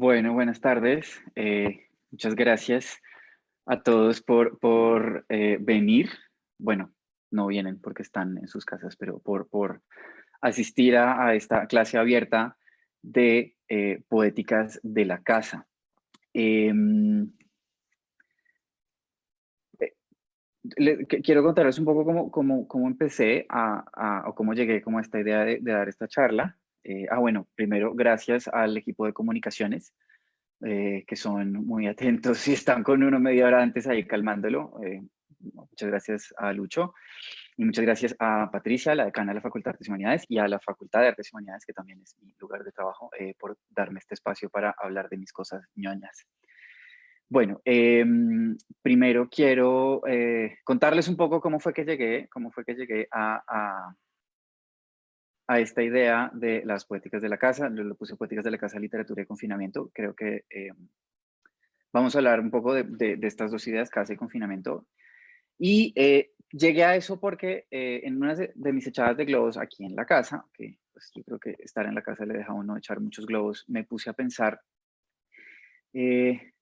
Bueno, buenas tardes. Muchas gracias a todos por venir. Bueno, no vienen porque están en sus casas, pero por asistir a esta clase abierta de poéticas de la casa. Em, eh, Quiero contarles un poco cómo empecé o cómo llegué como a esta idea de dar esta charla. Bueno, primero, gracias al equipo de comunicaciones que son muy atentos y están con uno media hora antes ahí calmándolo. Muchas gracias a Lucho y muchas gracias a Patricia, la decana de la Facultad de Artes y Humanidades, y a la Facultad de Artes y Humanidades, que también es mi lugar de trabajo, por darme este espacio para hablar de mis cosas ñoñas. Bueno, primero quiero contarles un poco cómo fue que llegué a esta idea de las poéticas de la casa. Lo puse poéticas de la casa, literatura y confinamiento. Creo que vamos a hablar un poco de estas dos ideas, casa y confinamiento. Y llegué a eso porque en una de mis echadas de globos aquí en la casa, que pues, yo creo que estar en la casa le deja a uno echar muchos globos, me puse a pensar, eh,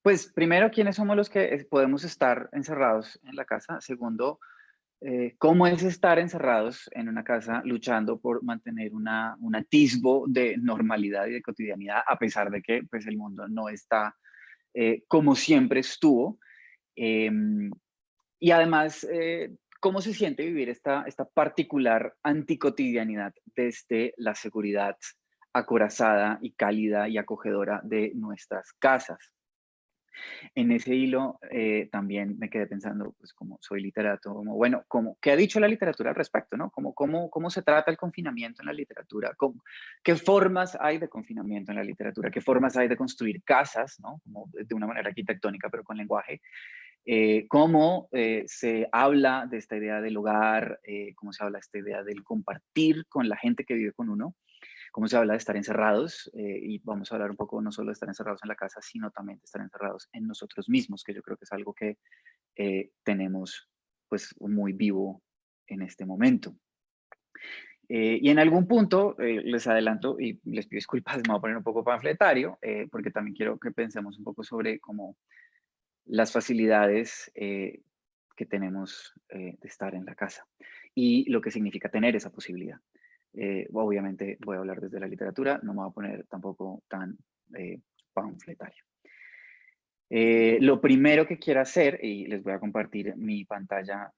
pues primero, ¿quiénes somos los que podemos estar encerrados en la casa? Segundo, ¿cómo es estar encerrados en una casa luchando por mantener un atisbo de normalidad y de cotidianidad, a pesar de que pues, el mundo no está como siempre estuvo? Y además, ¿cómo se siente vivir esta particular anticotidianidad desde la seguridad acorazada y cálida y acogedora de nuestras casas? En ese hilo también me quedé pensando, pues como soy literato, como, bueno, ¿qué ha dicho la literatura al respecto? ¿No? ¿Cómo se trata el confinamiento en la literatura? ¿Qué formas hay de confinamiento en la literatura? ¿Qué formas hay de construir casas, ¿no? Como de una manera arquitectónica, pero con lenguaje? Cómo se habla de esta idea del hogar, cómo se habla de esta idea del compartir con la gente que vive con uno, cómo se habla de estar encerrados, y vamos a hablar un poco no solo de estar encerrados en la casa, sino también de estar encerrados en nosotros mismos, que yo creo que es algo que tenemos pues muy vivo en este momento. Y en algún punto, les adelanto y les pido disculpas, me voy a poner un poco panfletario, porque también quiero que pensemos un poco sobre cómo las facilidades que tenemos de estar en la casa y lo que significa tener esa posibilidad. Obviamente voy a hablar desde la literatura, no me voy a poner tampoco tan panfletario. Lo primero que quiero hacer, y les voy a compartir mi pantalla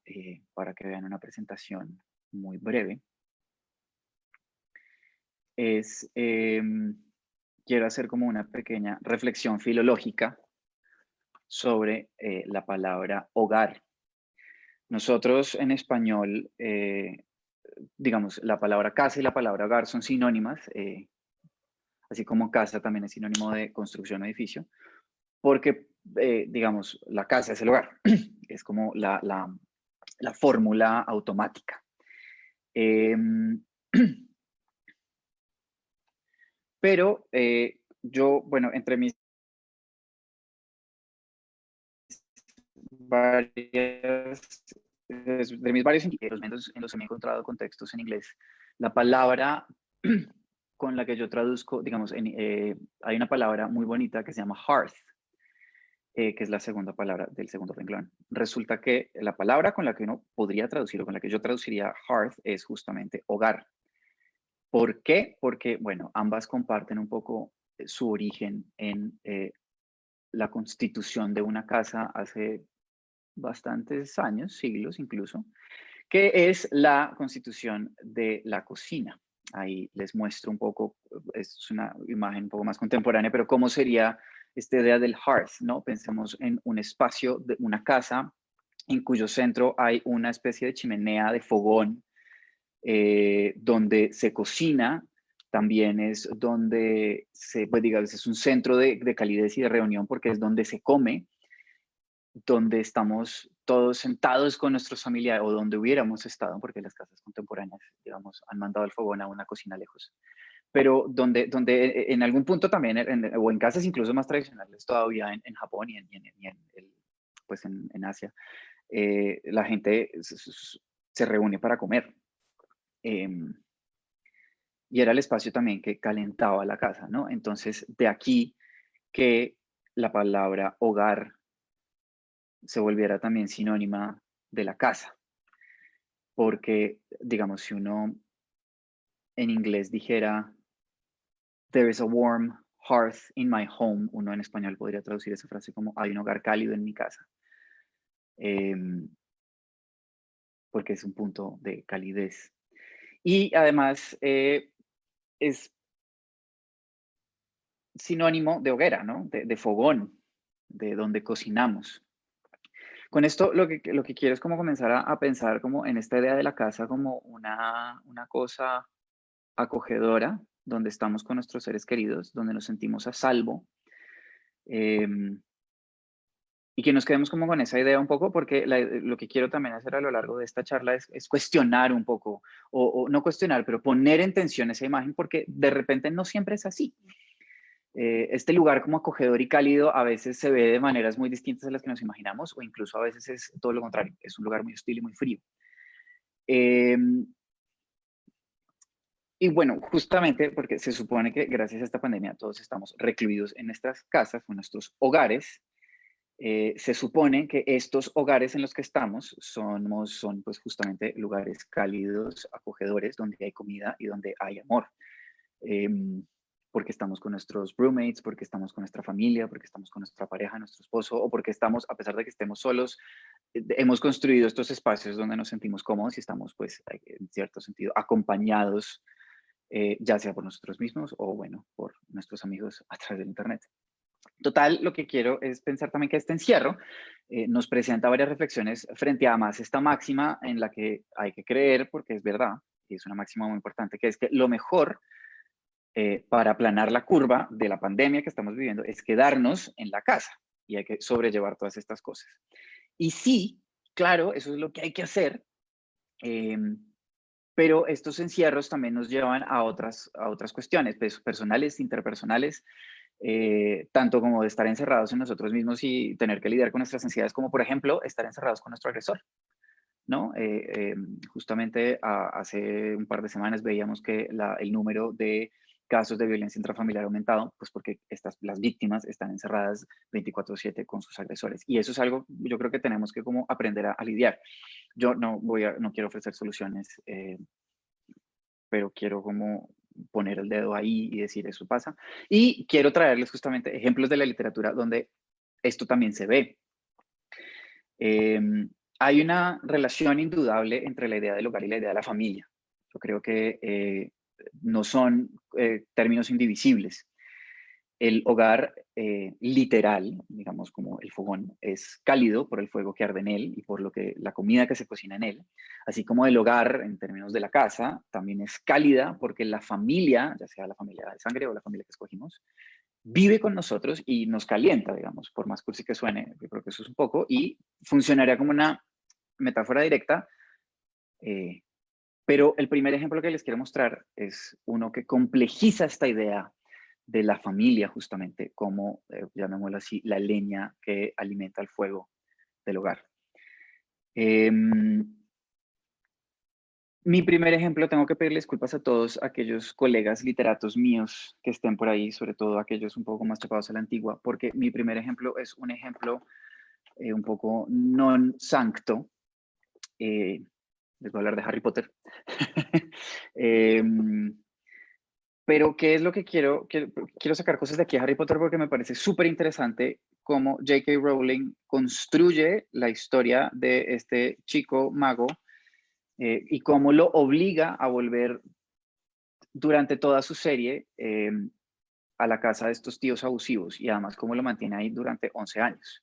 para que vean una presentación muy breve, es, quiero hacer como una pequeña reflexión filológica sobre la palabra hogar. Nosotros en español, digamos, la palabra casa y la palabra hogar son sinónimas, así como casa también es sinónimo de construcción o edificio, porque, digamos, la casa es el hogar, es como la fórmula automática. Pero yo, bueno, entre mis varias, de mis varios intentos en los que me he encontrado contextos en inglés, la palabra con la que yo traduzco, digamos, hay una palabra muy bonita que se llama hearth, que es la segunda palabra del segundo renglón. Resulta que la palabra con la que uno podría traducir o con la que yo traduciría hearth es justamente hogar. ¿Por qué? Porque, bueno, ambas comparten un poco su origen en la constitución de una casa hace bastantes años, siglos incluso, que es la constitución de la cocina. Ahí les muestro un poco, es una imagen un poco más contemporánea, pero cómo sería esta idea del hearth, ¿no? Pensemos en un espacio de una casa en cuyo centro hay una especie de chimenea de fogón donde se cocina, también es donde pues digamos, es un centro de calidez y de reunión porque es donde se come, donde estamos todos sentados con nuestros familiares o donde hubiéramos estado, porque las casas contemporáneas, digamos, han mandado el fogón a una cocina lejos, pero donde en algún punto también, o en casas incluso más tradicionales todavía en Japón pues en Asia, la gente se reúne para comer. Y era el espacio también que calentaba la casa, ¿no? Entonces, de aquí que la palabra hogar se volviera también sinónima de la casa, porque, digamos, si uno en inglés dijera, there is a warm hearth in my home, uno en español podría traducir esa frase como, hay un hogar cálido en mi casa, em, porque es un punto de calidez. Y además es sinónimo de hoguera, ¿no? De fogón, de donde cocinamos. Con esto lo que quiero es como comenzar a pensar como en esta idea de la casa como una cosa acogedora, donde estamos con nuestros seres queridos, donde nos sentimos a salvo. Y que nos quedemos como con esa idea un poco, porque lo que quiero también hacer a lo largo de esta charla es cuestionar un poco, o no cuestionar, pero poner en tensión esa imagen, porque de repente no siempre es así. Este lugar como acogedor y cálido a veces se ve de maneras muy distintas a las que nos imaginamos, o incluso a veces es todo lo contrario, es un lugar muy hostil y muy frío. Eh, y bueno, justamente porque se supone que gracias a esta pandemia todos estamos recluidos en nuestras casas, en nuestros hogares. Se supone que estos hogares en los que estamos son pues justamente lugares cálidos, acogedores, donde hay comida y donde hay amor. Eh, porque estamos con nuestros roommates, porque estamos con nuestra familia, porque estamos con nuestra pareja, nuestro esposo, o porque estamos, a pesar de que estemos solos, hemos construido estos espacios donde nos sentimos cómodos y estamos, pues, en cierto sentido, acompañados, ya sea por nosotros mismos o, bueno, por nuestros amigos a través del Internet. Total, lo que quiero es pensar también que este encierro nos presenta varias reflexiones frente a más esta máxima en la que hay que creer, porque es verdad, y es una máxima muy importante, que es que lo mejor para aplanar la curva de la pandemia que estamos viviendo es quedarnos en la casa y hay que sobrellevar todas estas cosas. Y sí, claro, eso es lo que hay que hacer, eh, pero estos encierros también nos llevan a otras cuestiones personales, interpersonales, tanto como de estar encerrados en nosotros mismos y tener que lidiar con nuestras ansiedades, como por ejemplo estar encerrados con nuestro agresor, ¿no? Justamente hace un par de semanas veíamos que el número de casos de violencia intrafamiliar ha aumentado, pues porque las víctimas están encerradas 24/7 con sus agresores. Y eso es algo, yo creo que tenemos que como aprender a lidiar. Yo no quiero ofrecer soluciones, pero quiero como poner el dedo ahí y decir eso pasa. Y quiero traerles justamente ejemplos de la literatura donde esto también se ve. Hay una relación indudable entre la idea del hogar y la idea de la familia. Yo creo que no son términos indivisibles. El hogar literal, digamos como el fogón, es cálido por el fuego que arde en él y por la comida que se cocina en él, así como el hogar en términos de la casa también es cálida porque la familia, ya sea la familia de sangre o la familia que escogimos, vive con nosotros y nos calienta, digamos, por más cursi que suene, yo creo que eso es un poco, y funcionaría como una metáfora directa, eh, pero el primer ejemplo que les quiero mostrar es uno que complejiza esta idea de la familia, justamente, como, llamémoslo así, la leña que alimenta el fuego del hogar. Mi primer ejemplo, tengo que pedirle disculpas a todos aquellos colegas literatos míos que estén por ahí, sobre todo aquellos un poco más chapados a la antigua, porque mi primer ejemplo es un ejemplo un poco non sancto. Les voy a hablar de Harry Potter. Pero, ¿qué es lo que quiero sacar cosas de aquí a Harry Potter porque me parece súper interesante cómo J.K. Rowling construye la historia de este chico mago y cómo lo obliga a volver durante toda su serie a la casa de estos tíos abusivos y además cómo lo mantiene ahí durante 11 años.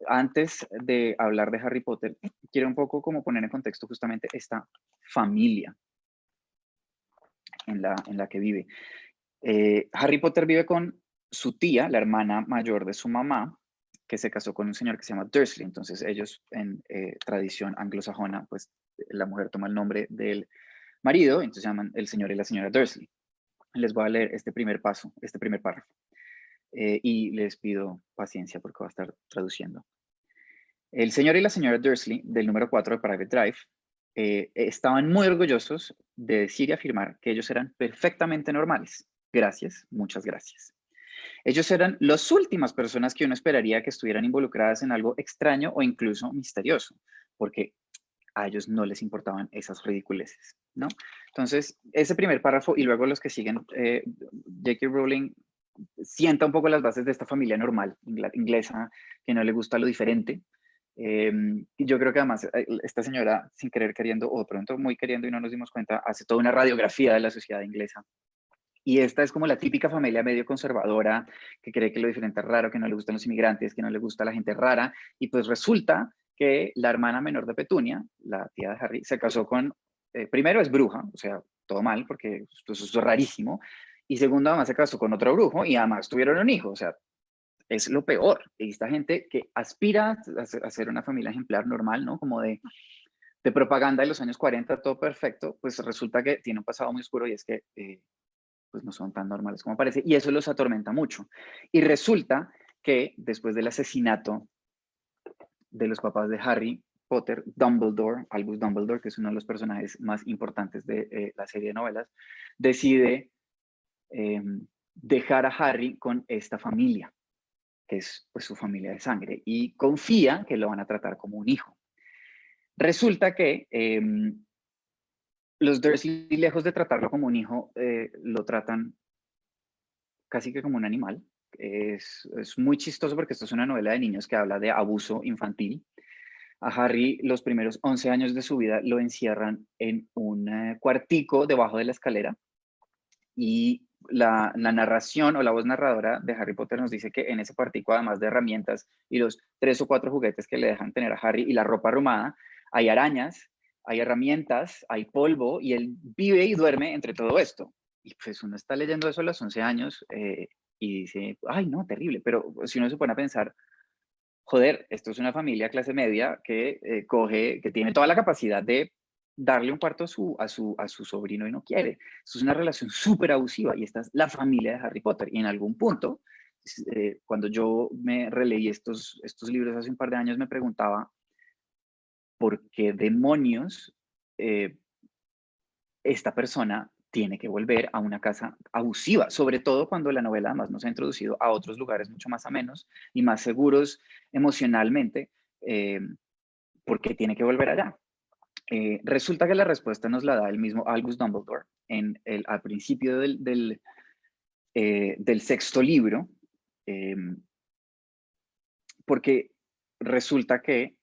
Antes de hablar de Harry Potter, quiero un poco como poner en contexto justamente esta familia en la que vive. Harry Potter vive con su tía, la hermana mayor de su mamá, que se casó con un señor que se llama Dursley. Entonces ellos en tradición anglosajona, pues la mujer toma el nombre del marido, entonces se llaman el señor y la señora Dursley. Les voy a leer este primer párrafo, y les pido paciencia porque voy a estar traduciendo. El señor y la señora Dursley, del número 4 de Private Drive, estaban muy orgullosos de decir y afirmar que ellos eran perfectamente normales. Gracias, muchas gracias. Ellos eran las últimas personas que uno esperaría que estuvieran involucradas en algo extraño o incluso misterioso, porque a ellos no les importaban esas ridiculeces, ¿no? Entonces, ese primer párrafo y luego los que siguen, J.K. Rowling sienta un poco las bases de esta familia normal inglesa que no le gusta lo diferente. Y yo creo que además esta señora, sin querer queriendo, o de pronto muy queriendo y no nos dimos cuenta, hace toda una radiografía de la sociedad inglesa. Y esta es como la típica familia medio conservadora que cree que lo diferente es raro, que no le gustan los inmigrantes, que no le gusta la gente rara. Y pues resulta que la hermana menor de Petunia, la tía de Harry, se casó con, primero es bruja, o sea, todo mal, porque eso es rarísimo. Y segundo, además se casó con otro brujo y además tuvieron un hijo, o sea, es lo peor. Y esta gente que aspira a ser una familia ejemplar normal, ¿no? Como de propaganda de los años 40, todo perfecto, pues resulta que tiene un pasado muy oscuro y es que pues no son tan normales como parece, y eso los atormenta mucho. Y resulta que después del asesinato de los papás de Harry Potter, Dumbledore, Albus Dumbledore, que es uno de los personajes más importantes de la serie de novelas, decide eh, dejar a Harry con esta familia, que es pues, su familia de sangre, y confía que lo van a tratar como un hijo. Resulta que los Dursley, lejos de tratarlo como un hijo, lo tratan casi que como un animal. Es muy chistoso porque esto es una novela de niños que habla de abuso infantil. A Harry los primeros 11 años de su vida lo encierran en un cuartico debajo de la escalera y la narración o la voz narradora de Harry Potter nos dice que en ese cuartico, además de herramientas y los 3 o 4 juguetes que le dejan tener a Harry y la ropa arrumada, hay arañas, hay herramientas, hay polvo y él vive y duerme entre todo esto. Y pues uno está leyendo eso a los 11 años y dice, ay no, terrible, pero si uno se pone a pensar, joder, esto es una familia clase media que que tiene toda la capacidad de darle un cuarto a su sobrino y no quiere. Esto es una relación súper abusiva y esta es la familia de Harry Potter. Y en algún punto, cuando yo me releí estos libros hace un par de años, me preguntaba por qué demonios eh, esta persona tiene que volver a una casa abusiva, sobre todo cuando la novela además nos ha introducido a otros lugares mucho más amenos y más seguros emocionalmente, eh, porque tiene que volver allá. Resulta que la respuesta nos la da el mismo Albus Dumbledore al principio del sexto libro, eh, porque resulta que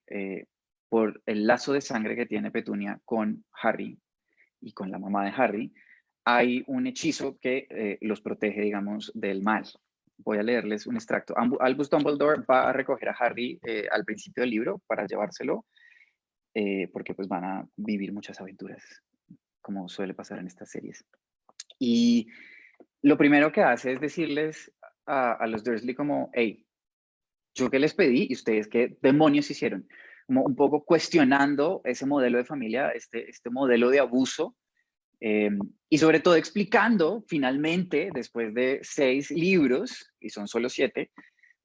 por el lazo de sangre que tiene Petunia con Harry y con la mamá de Harry, hay un hechizo que los protege, digamos, del mal. Voy a leerles un extracto. Albus Dumbledore va a recoger a Harry al principio del libro para llevárselo, porque pues van a vivir muchas aventuras, como suele pasar en estas series. Y lo primero que hace es decirles a los Dursley como, hey, yo qué les pedí y ustedes qué demonios hicieron. Como un poco cuestionando ese modelo de familia, este modelo de abuso. Y sobre todo explicando finalmente, después de 6 libros, y son solo 7,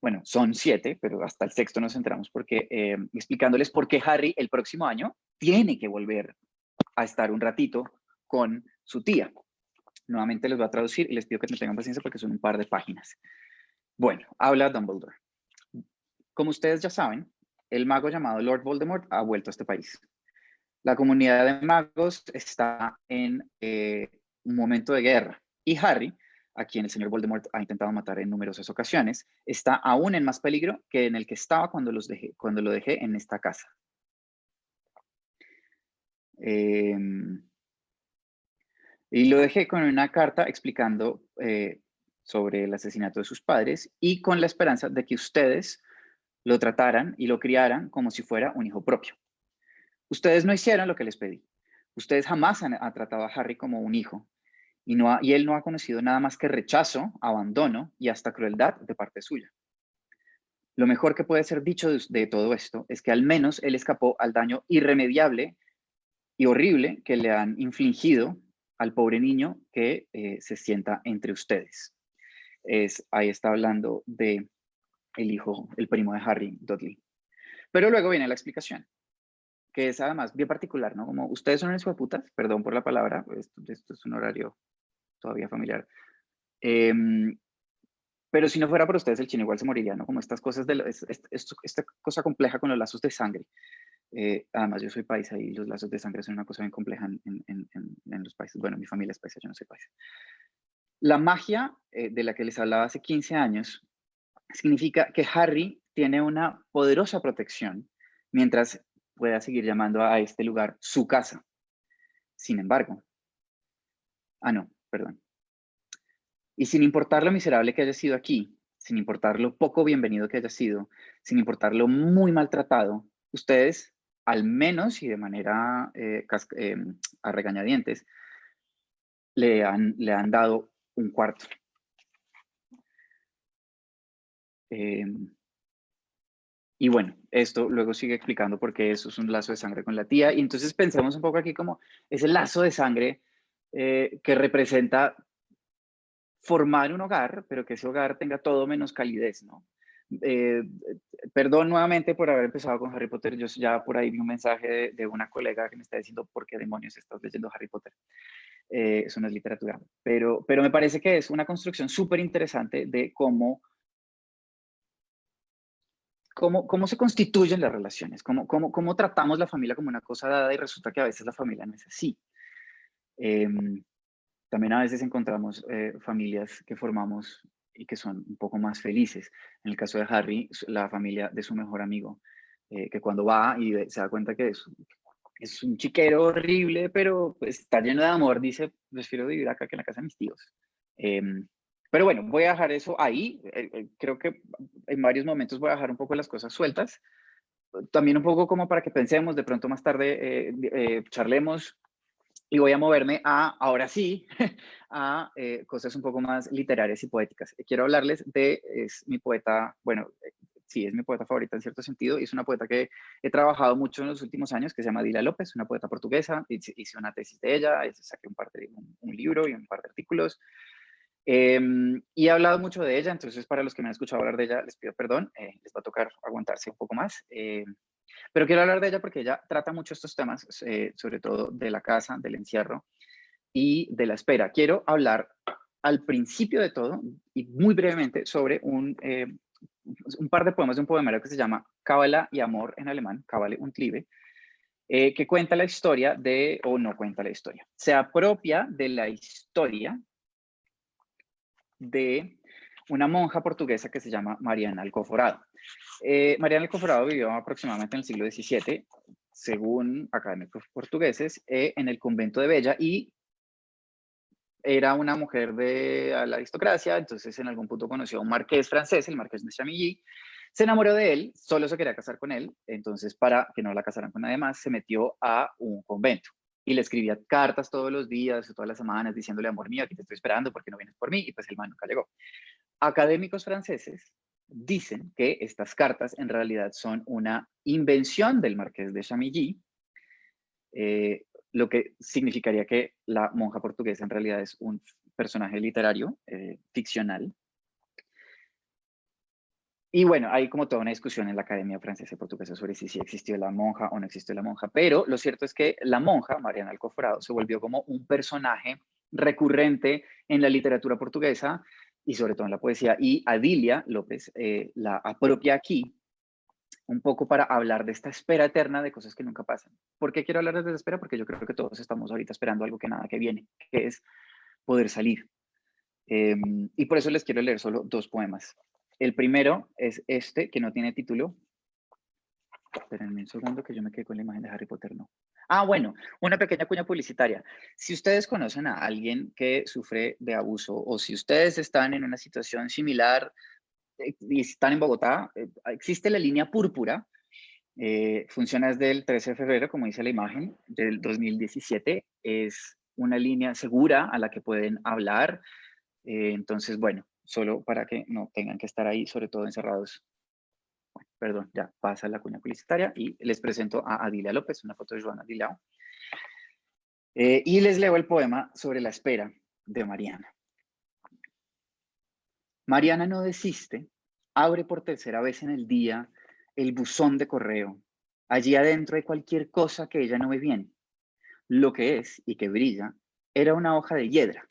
bueno, son 7, pero hasta el sexto nos centramos porque explicándoles por qué Harry el próximo año tiene que volver a estar un ratito con su tía. Nuevamente les voy a traducir y les pido que me tengan paciencia porque son un par de páginas. Bueno, habla Dumbledore. Como ustedes ya saben, el mago llamado Lord Voldemort ha vuelto a este país. La comunidad de magos está en un momento de guerra y Harry, a quien el señor Voldemort ha intentado matar en numerosas ocasiones, está aún en más peligro que en el que estaba cuando lo dejé en esta casa. Y lo dejé con una carta explicando sobre el asesinato de sus padres y con la esperanza de que ustedes lo trataran y lo criaran como si fuera un hijo propio. Ustedes no hicieron lo que les pedí. Ustedes jamás han tratado a Harry como un hijo y él no ha conocido nada más que rechazo, abandono y hasta crueldad de parte suya. Lo mejor que puede ser dicho de todo esto es que al menos él escapó al daño irremediable y horrible que le han infligido al pobre niño que se sienta entre ustedes. Ahí está hablando de el hijo, el primo de Harry, Dudley. Pero luego viene la explicación, que es además bien particular, ¿no? Como ustedes son unos hijueputas, perdón por la palabra, esto es un horario todavía familiar. Pero si no fuera por ustedes, el chino igual se moriría, ¿no? Como estas cosas, esta cosa compleja con los lazos de sangre. Además, yo soy paisa y los lazos de sangre son una cosa bien compleja en los países. Bueno, mi familia es paisa, yo no soy paisa. La magia de la que les hablaba hace 15 años significa que Harry tiene una poderosa protección mientras pueda seguir llamando a este lugar su casa. Sin embargo, no, perdón. Y sin importar lo miserable que haya sido aquí, sin importar lo poco bienvenido que haya sido, sin importar lo muy maltratado, ustedes, al menos y de manera a regañadientes, le han dado un cuarto. Y bueno, esto luego sigue explicando por qué eso es un lazo de sangre con la tía. Y entonces pensemos un poco aquí como ese lazo de sangre que representa formar un hogar, pero que ese hogar tenga todo menos calidez, ¿no? Perdón nuevamente por haber empezado con Harry Potter. Yo ya por ahí vi un mensaje de una colega que me está diciendo por qué demonios estás leyendo Harry Potter. Eso no es literatura. Pero me parece que es una construcción súper interesante de cómo se constituyen las relaciones, cómo tratamos la familia como una cosa dada y resulta que a veces la familia no es así. También a veces encontramos familias que formamos y que son un poco más felices. En el caso de Harry, la familia de su mejor amigo, que cuando va y se da cuenta que es un chiquero horrible, pero pues, está lleno de amor, dice, prefiero vivir acá que en la casa de mis tíos. Pero bueno, voy a dejar eso ahí. Creo que en varios momentos voy a dejar un poco las cosas sueltas. También un poco como para que pensemos, de pronto más tarde charlemos, y voy a moverme ahora sí, a cosas un poco más literarias y poéticas. Quiero hablarles es mi poeta, bueno, sí, es mi poeta favorita en cierto sentido, y es una poeta que he trabajado mucho en los últimos años, que se llama Adilia López, una poeta portuguesa. Hice una tesis de ella, saqué un libro y un par de artículos. Y he hablado mucho de ella, entonces para los que me han escuchado hablar de ella, les pido perdón, les va a tocar aguantarse un poco más. Pero quiero hablar de ella porque ella trata mucho estos temas, sobre todo de la casa, del encierro y de la espera. Quiero hablar al principio de todo y muy brevemente sobre un par de poemas de un poemario que se llama Cábala y Amor en alemán, Kabale und Liebe, que cuenta la historia no cuenta la historia, se apropia de la historia de una monja portuguesa que se llama Mariana Alcoforado. Mariana Alcoforado vivió aproximadamente en el siglo XVII, según académicos portugueses, en el convento de Bella, y era una mujer de la aristocracia. Entonces en algún punto conoció a un marqués francés, el marqués de Chamilly, se enamoró de él, solo se quería casar con él. Entonces, para que no la casaran con nadie más, se metió a un convento y le escribía cartas todos los días o todas las semanas diciéndole: amor mío, aquí te estoy esperando, ¿por qué no vienes por mí? Y pues el man nunca llegó. Académicos franceses dicen que estas cartas en realidad son una invención del marqués de Chamilly, lo que significaría que la monja portuguesa en realidad es un personaje literario, ficcional. Y bueno, hay como toda una discusión en la Academia Francesa y Portuguesa sobre si existió la monja o no existió la monja, pero lo cierto es que la monja, Mariana Alcoforado, se volvió como un personaje recurrente en la literatura portuguesa y sobre todo en la poesía, y Adilia López la apropia aquí un poco para hablar de esta espera eterna de cosas que nunca pasan. ¿Por qué quiero hablar de esta espera? Porque yo creo que todos estamos ahorita esperando algo que nada que viene, que es poder salir. Y por eso les quiero leer solo dos poemas. El primero es este, que no tiene título. Espérenme un segundo, que yo me quedé con la imagen de Harry Potter, no. Bueno, una pequeña cuña publicitaria. Si ustedes conocen a alguien que sufre de abuso, o si ustedes están en una situación similar y están en Bogotá, existe la línea púrpura. Funciona desde el 13 de febrero, como dice la imagen, del 2017. Es una línea segura a la que pueden hablar. Entonces, bueno, solo para que no tengan que estar ahí, sobre todo encerrados. Bueno, perdón, ya pasa la cuña publicitaria y les presento a Adilia López, una foto de Joana Dilao. Y les leo el poema sobre la espera de Mariana. Mariana no desiste, abre por tercera vez en el día el buzón de correo. Allí adentro hay cualquier cosa que ella no ve bien. Lo que es y que brilla era una hoja de hiedra.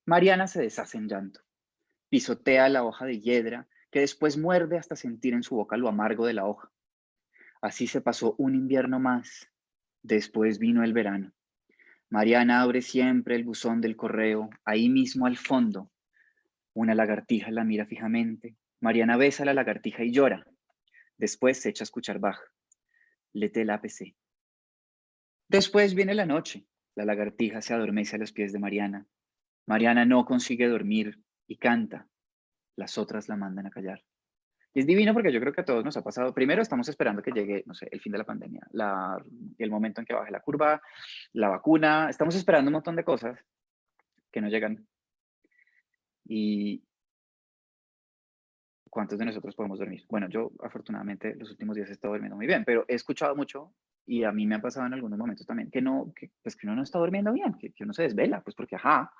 Mariana se deshace en llanto. pisotea la hoja de hiedra, que después muerde hasta sentir en su boca lo amargo de la hoja. Así se pasó un invierno más. Después vino el verano. Mariana abre siempre el buzón del correo, ahí mismo al fondo. Una lagartija la mira fijamente. Mariana besa a la lagartija y llora. Después se echa a escuchar Bach. Lete el APC. Después viene la noche. La lagartija se adormece a los pies de Mariana. Mariana no consigue dormir y canta. Las otras la mandan a callar. Y es divino porque yo creo que a todos nos ha pasado. Primero estamos esperando que llegue, no sé, el fin de la pandemia, el momento en que baje la curva, la vacuna. Estamos esperando un montón de cosas que no llegan. Y ¿cuántos de nosotros podemos dormir? Bueno, yo afortunadamente los últimos días he estado durmiendo muy bien, pero he escuchado mucho y a mí me ha pasado en algunos momentos también que no, pues que uno no está durmiendo bien, que uno se desvela, pues porque, ajá,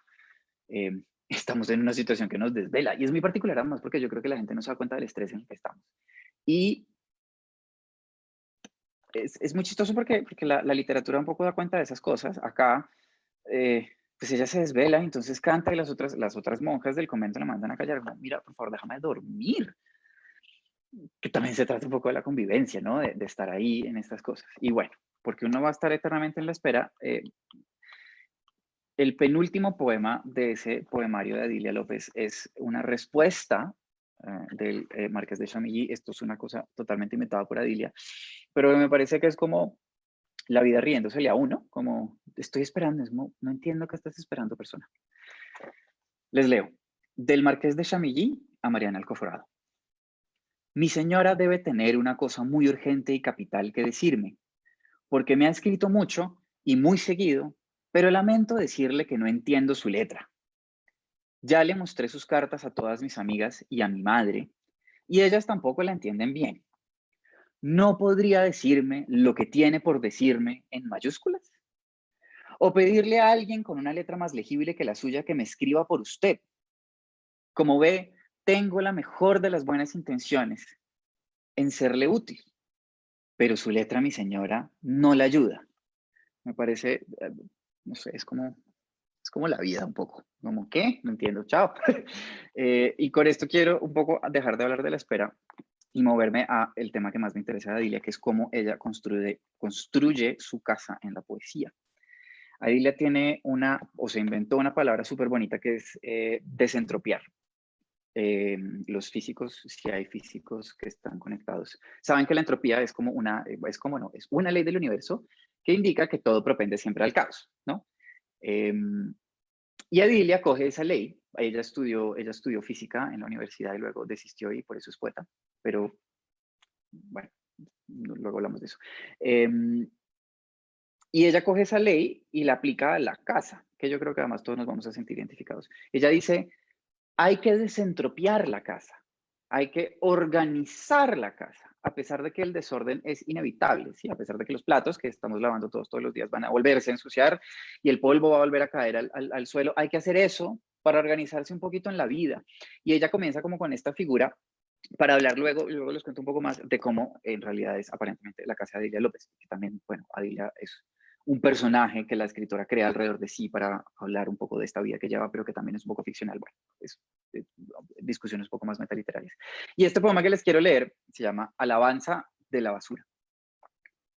eh, estamos en una situación que nos desvela. Y es muy particular además porque yo creo que la gente no se da cuenta del estrés en el que estamos. Y es muy chistoso porque la literatura un poco da cuenta de esas cosas. Acá, pues ella se desvela, entonces canta y las otras monjas del convento la mandan a callar. Como, mira, por favor, déjame dormir. Que también se trata un poco de la convivencia, ¿no? De estar ahí en estas cosas. Y bueno, porque uno va a estar eternamente en la espera. El penúltimo poema de ese poemario de Adilia López es una respuesta del Marqués de Chamilly. Esto es una cosa totalmente inventada por Adilia, pero me parece que es como la vida riéndosele a uno, como estoy esperando, no entiendo qué estás esperando, persona. Les leo. Del Marqués de Chamilly a Mariana Alcoforado. Mi señora debe tener una cosa muy urgente y capital que decirme, porque me ha escrito mucho y muy seguido, pero lamento decirle que no entiendo su letra. Ya le mostré sus cartas a todas mis amigas y a mi madre, y ellas tampoco la entienden bien. ¿No podría decirme lo que tiene por decirme en mayúsculas? ¿O pedirle a alguien con una letra más legible que la suya que me escriba por usted? Como ve, tengo la mejor de las buenas intenciones en serle útil, pero su letra, mi señora, no la ayuda. Me parece, no sé, es como la vida un poco. Como, ¿qué? No entiendo, chao. Y con esto quiero un poco dejar de hablar de la espera y moverme a el tema que más me interesa de Adilia, que es cómo ella construye su casa en la poesía. Adilia tiene o se inventó una palabra súper bonita que es desentropiar. Los físicos, si hay físicos que están conectados, saben que la entropía es como es una ley del universo que indica que todo propende siempre al caos, ¿no? Y Adilia coge esa ley. Ella estudió física en la universidad y luego desistió y por eso es poeta, pero bueno, luego hablamos de eso. Y ella coge esa ley y la aplica a la casa, que yo creo que además todos nos vamos a sentir identificados. Ella dice, hay que desentropiar la casa, hay que organizar la casa, a pesar de que el desorden es inevitable, ¿sí? A pesar de que los platos que estamos lavando todos los días van a volverse a ensuciar y el polvo va a volver a caer al suelo, hay que hacer eso para organizarse un poquito en la vida. Y ella comienza como con esta figura para hablar luego les cuento un poco más de cómo en realidad es aparentemente la casa de Adilia López, que también, bueno, Adilia es un personaje que la escritora crea alrededor de sí para hablar un poco de esta vida que lleva, pero que también es un poco ficcional. Bueno, es discusiones un poco más metaliterarias. Y este poema que les quiero leer se llama Alabanza de la basura.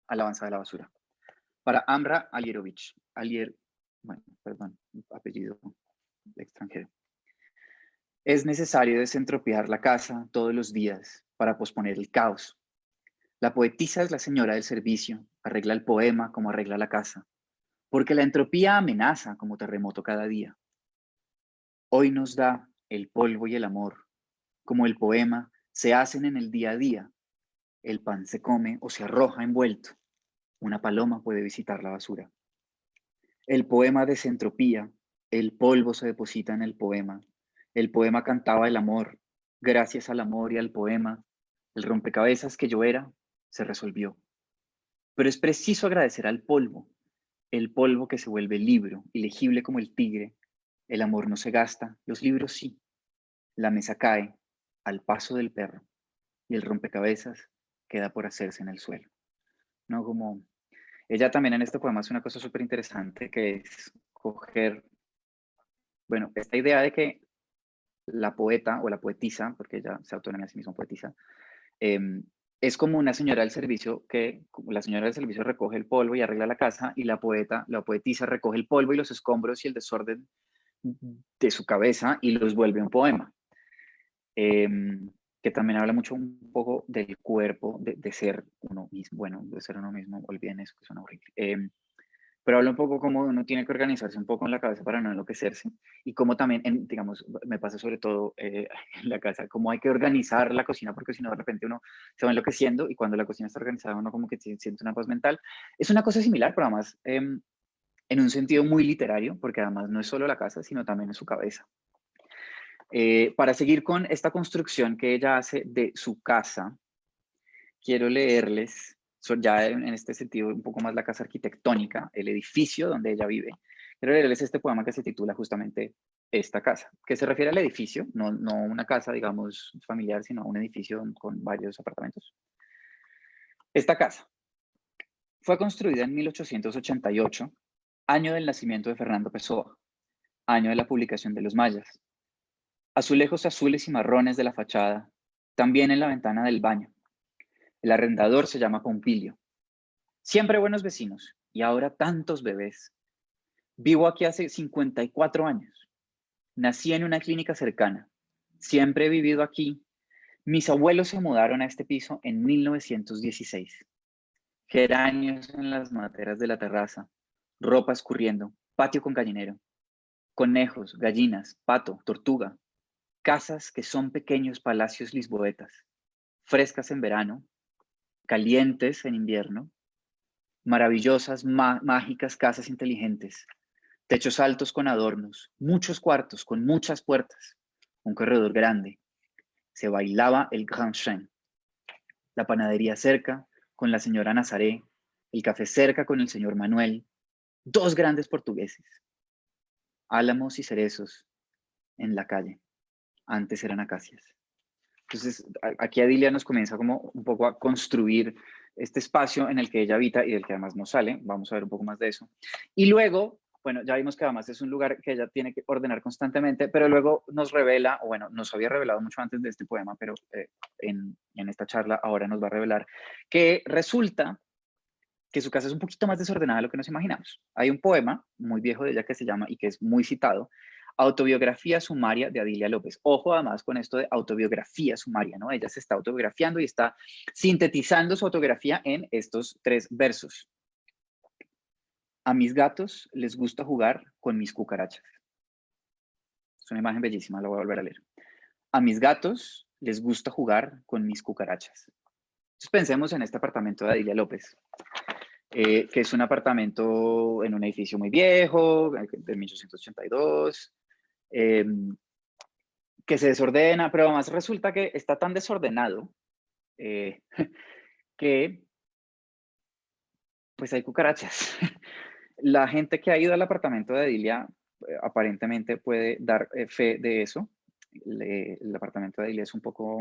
Alabanza de la basura. Para Amra Alierovich. Bueno, perdón, apellido extranjero. Es necesario desentropiar la casa todos los días para posponer el caos. La poetisa es la señora del servicio, arregla el poema como arregla la casa, porque la entropía amenaza como terremoto cada día. Hoy nos da el polvo y el amor, como el poema, se hacen en el día a día. El pan se come o se arroja envuelto. Una paloma puede visitar la basura. El poema desentropía, el polvo se deposita en el poema. El poema cantaba el amor. Gracias al amor y al poema, el rompecabezas que yo era se resolvió. Pero es preciso agradecer al polvo, el polvo que se vuelve libro, ilegible como el tigre. El amor no se gasta, los libros sí. La mesa cae al paso del perro y el rompecabezas queda por hacerse en el suelo. No como ella también en este poema hace una cosa súper interesante que es coger, bueno, esta idea de que la poeta o la poetisa, porque ella se autodenomina a sí misma poetisa, em, es como una señora del servicio que la señora del servicio recoge el polvo y arregla la casa y la poeta, la poetisa recoge el polvo y los escombros y el desorden de su cabeza y los vuelve un poema. Que también habla mucho un poco del cuerpo, de ser uno mismo, bueno, de ser uno mismo, olviden eso, que suena horrible. Pero habla un poco cómo uno tiene que organizarse un poco en la cabeza para no enloquecerse y cómo también, digamos, me pasa sobre todo en la casa, cómo hay que organizar la cocina porque si no de repente uno se va enloqueciendo y cuando la cocina está organizada uno como que siente una paz mental. Es una cosa similar, pero además en un sentido muy literario, porque además no es solo la casa, sino también en su cabeza. Para seguir con esta construcción que ella hace de su casa, quiero leerles, ya en este sentido, un poco más la casa arquitectónica, el edificio donde ella vive. Quiero leerles este poema que se titula justamente Esta casa, que se refiere al edificio, no una casa, digamos, familiar, sino a un edificio con varios apartamentos. Esta casa fue construida en 1888, año del nacimiento de Fernando Pessoa, año de la publicación de Los Mayas. Azulejos azules y marrones de la fachada, también en la ventana del baño. El arrendador se llama Pompilio. Siempre buenos vecinos, y ahora tantos bebés. Vivo aquí hace 54 años. Nací en una clínica cercana. Siempre he vivido aquí. Mis abuelos se mudaron a este piso en 1916. Geranios en las materas de la terraza, ropa escurriendo, patio con gallinero, conejos, gallinas, pato, tortuga, casas que son pequeños palacios lisboetas, frescas en verano, calientes en invierno, maravillosas, mágicas casas inteligentes, techos altos con adornos, muchos cuartos con muchas puertas, un corredor grande. Se bailaba el Grand Chien, la panadería cerca con la señora Nazaré, el café cerca con el señor Manuel, dos grandes portugueses, álamos y cerezos en la calle. Antes eran acacias. Entonces, aquí Adilia nos comienza como un poco a construir este espacio en el que ella habita y del que además no sale. Vamos a ver un poco más de eso. Y luego, bueno, ya vimos que además es un lugar que ella tiene que ordenar constantemente, pero luego nos revela, o bueno, nos había revelado mucho antes de este poema, pero en esta charla ahora nos va a revelar que resulta que su casa es un poquito más desordenada de lo que nos imaginamos. Hay un poema muy viejo de ella que se llama, y que es muy citado, Autobiografía sumaria de Adilia López. Ojo además con esto de autobiografía sumaria, ¿no? Ella se está autobiografiando y está sintetizando su autobiografía en estos 3 versos. A mis gatos les gusta jugar con mis cucarachas. Es una imagen bellísima, la voy a volver a leer. A mis gatos les gusta jugar con mis cucarachas. Entonces pensemos en este apartamento de Adilia López. Que es un apartamento en un edificio muy viejo, de 1882, que se desordena, pero además resulta que está tan desordenado que pues hay cucarachas. La gente que ha ido al apartamento de Adilia aparentemente puede dar fe de eso. El apartamento de Adilia es un poco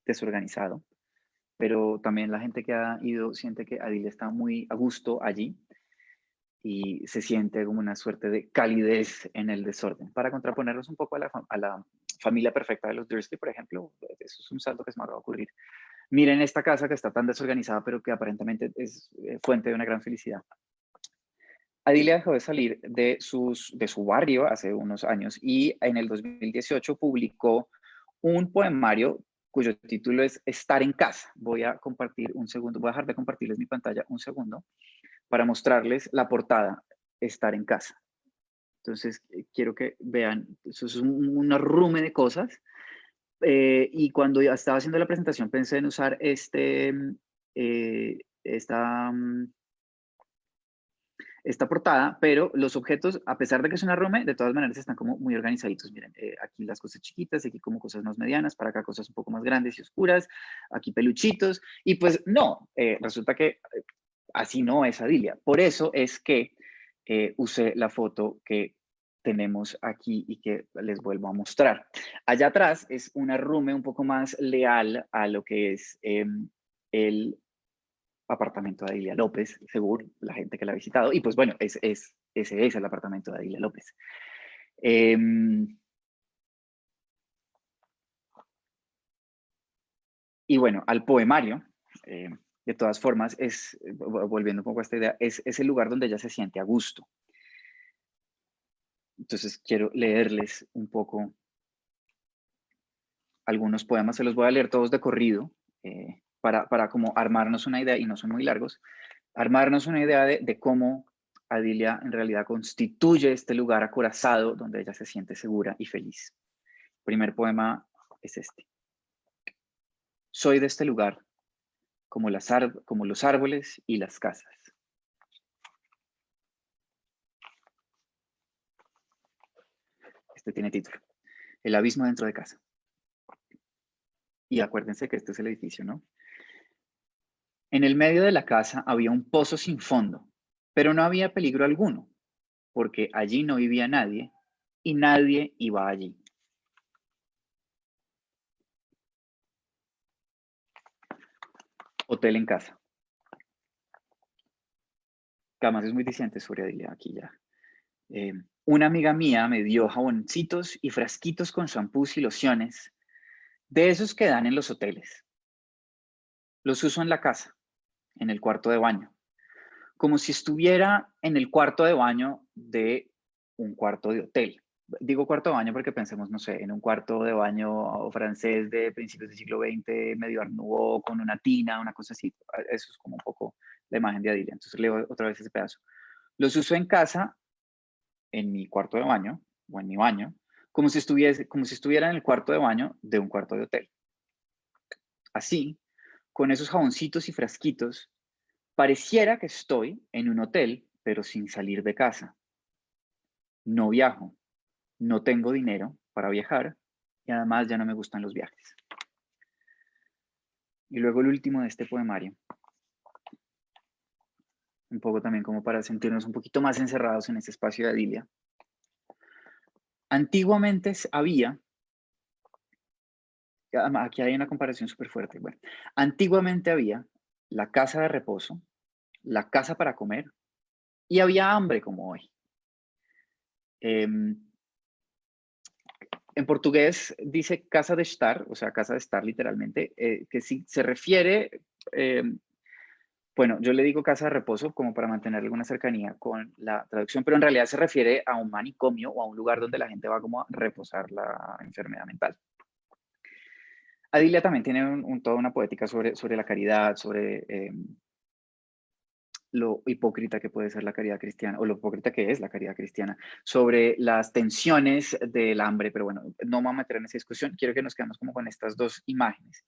desorganizado, pero también la gente que ha ido siente que Adilia está muy a gusto allí y se siente como una suerte de calidez en el desorden. Para contraponernos un poco a la familia perfecta de los Dursley, por ejemplo, eso es un salto que se me acaba de ocurrir. Miren esta casa que está tan desorganizada, pero que aparentemente es fuente de una gran felicidad. Adilia dejó de salir de su barrio hace unos años y en el 2018 publicó un poemario cuyo título es Estar en casa. Voy a compartir un segundo, voy a dejar de compartirles mi pantalla un segundo para mostrarles la portada, Estar en casa. Entonces, quiero que vean, eso es un arrume de cosas. Y cuando ya estaba haciendo la presentación pensé en usar esta portada, pero los objetos, a pesar de que es un arrume, de todas maneras están como muy organizaditos. Miren, aquí las cosas chiquitas, aquí como cosas más medianas, para acá cosas un poco más grandes y oscuras, aquí peluchitos, y pues no, resulta que así no es Adilia. Por eso es que usé la foto que tenemos aquí y que les vuelvo a mostrar. Allá atrás es un arrume un poco más leal a lo que es el apartamento de Adilia López, según la gente que la ha visitado. Y pues bueno, ese es el apartamento de Adilia López. Y bueno, al poemario, de todas formas, volviendo un poco a esta idea, es el lugar donde ella se siente a gusto. Entonces quiero leerles un poco algunos poemas, se los voy a leer todos de corrido, para como armarnos una idea, y no son muy largos, armarnos una idea de cómo Adilia en realidad constituye este lugar acorazado donde ella se siente segura y feliz. El primer poema es este. Soy de este lugar, como los árboles y las casas. Este tiene título. El abismo dentro de casa. Y acuérdense que este es el edificio, ¿no? En el medio de la casa había un pozo sin fondo, pero no había peligro alguno, porque allí no vivía nadie y nadie iba allí. Hotel en casa. Que además es muy diciente sobre Adilia aquí ya. Una amiga mía me dio jaboncitos y frasquitos con shampoos y lociones, de esos que dan en los hoteles. Los uso en la casa, en el cuarto de baño, como si estuviera en el cuarto de baño de un cuarto de hotel. Digo cuarto de baño porque pensemos, no sé, en un cuarto de baño francés de principios del siglo XX, medio Art Nouveau, con una tina, una cosa así. Eso es como un poco la imagen de Adilia. Entonces leo otra vez ese pedazo. Los uso en casa, en mi cuarto de baño, o en mi baño, como si estuviera en el cuarto de baño de un cuarto de hotel. Así, con esos jaboncitos y frasquitos, pareciera que estoy en un hotel, pero sin salir de casa. No viajo, no tengo dinero para viajar y además ya no me gustan los viajes. Y luego el último de este poemario, un poco también como para sentirnos un poquito más encerrados en ese espacio de Adilia. Antiguamente había, aquí hay una comparación súper fuerte, bueno, antiguamente había la casa de reposo, la casa para comer y había hambre como hoy. En portugués dice casa de estar, o sea, casa de estar literalmente, que sí se refiere, bueno, yo le digo casa de reposo como para mantener alguna cercanía con la traducción, pero en realidad se refiere a un manicomio o a un lugar donde la gente va como a reposar la enfermedad mental. Adilia también tiene toda una poética sobre la caridad, sobre lo hipócrita que puede ser la caridad cristiana, o lo hipócrita que es la caridad cristiana, sobre las tensiones del hambre, pero bueno, no me voy a meter en esa discusión, quiero que nos quedemos como con estas dos imágenes.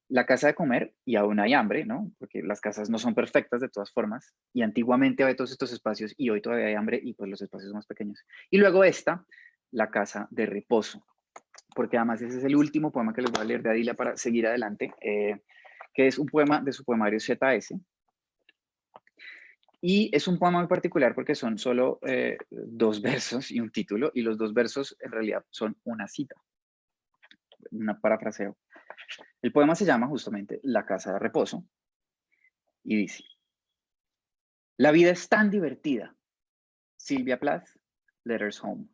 La casa de comer, y aún hay hambre, ¿no? Porque las casas no son perfectas de todas formas, y antiguamente había todos estos espacios, y hoy todavía hay hambre, y pues los espacios son más pequeños. Y luego esta, la casa de reposo, porque además ese es el último poema que les voy a leer de Adilia para seguir adelante, que es un poema de su poemario ZS, y es un poema muy particular porque son solo 2 versos y un título, y los 2 versos en realidad son una cita, una parafraseo. El poema se llama justamente La casa de reposo y dice: La vida es tan divertida. Silvia Plath, Letters Home.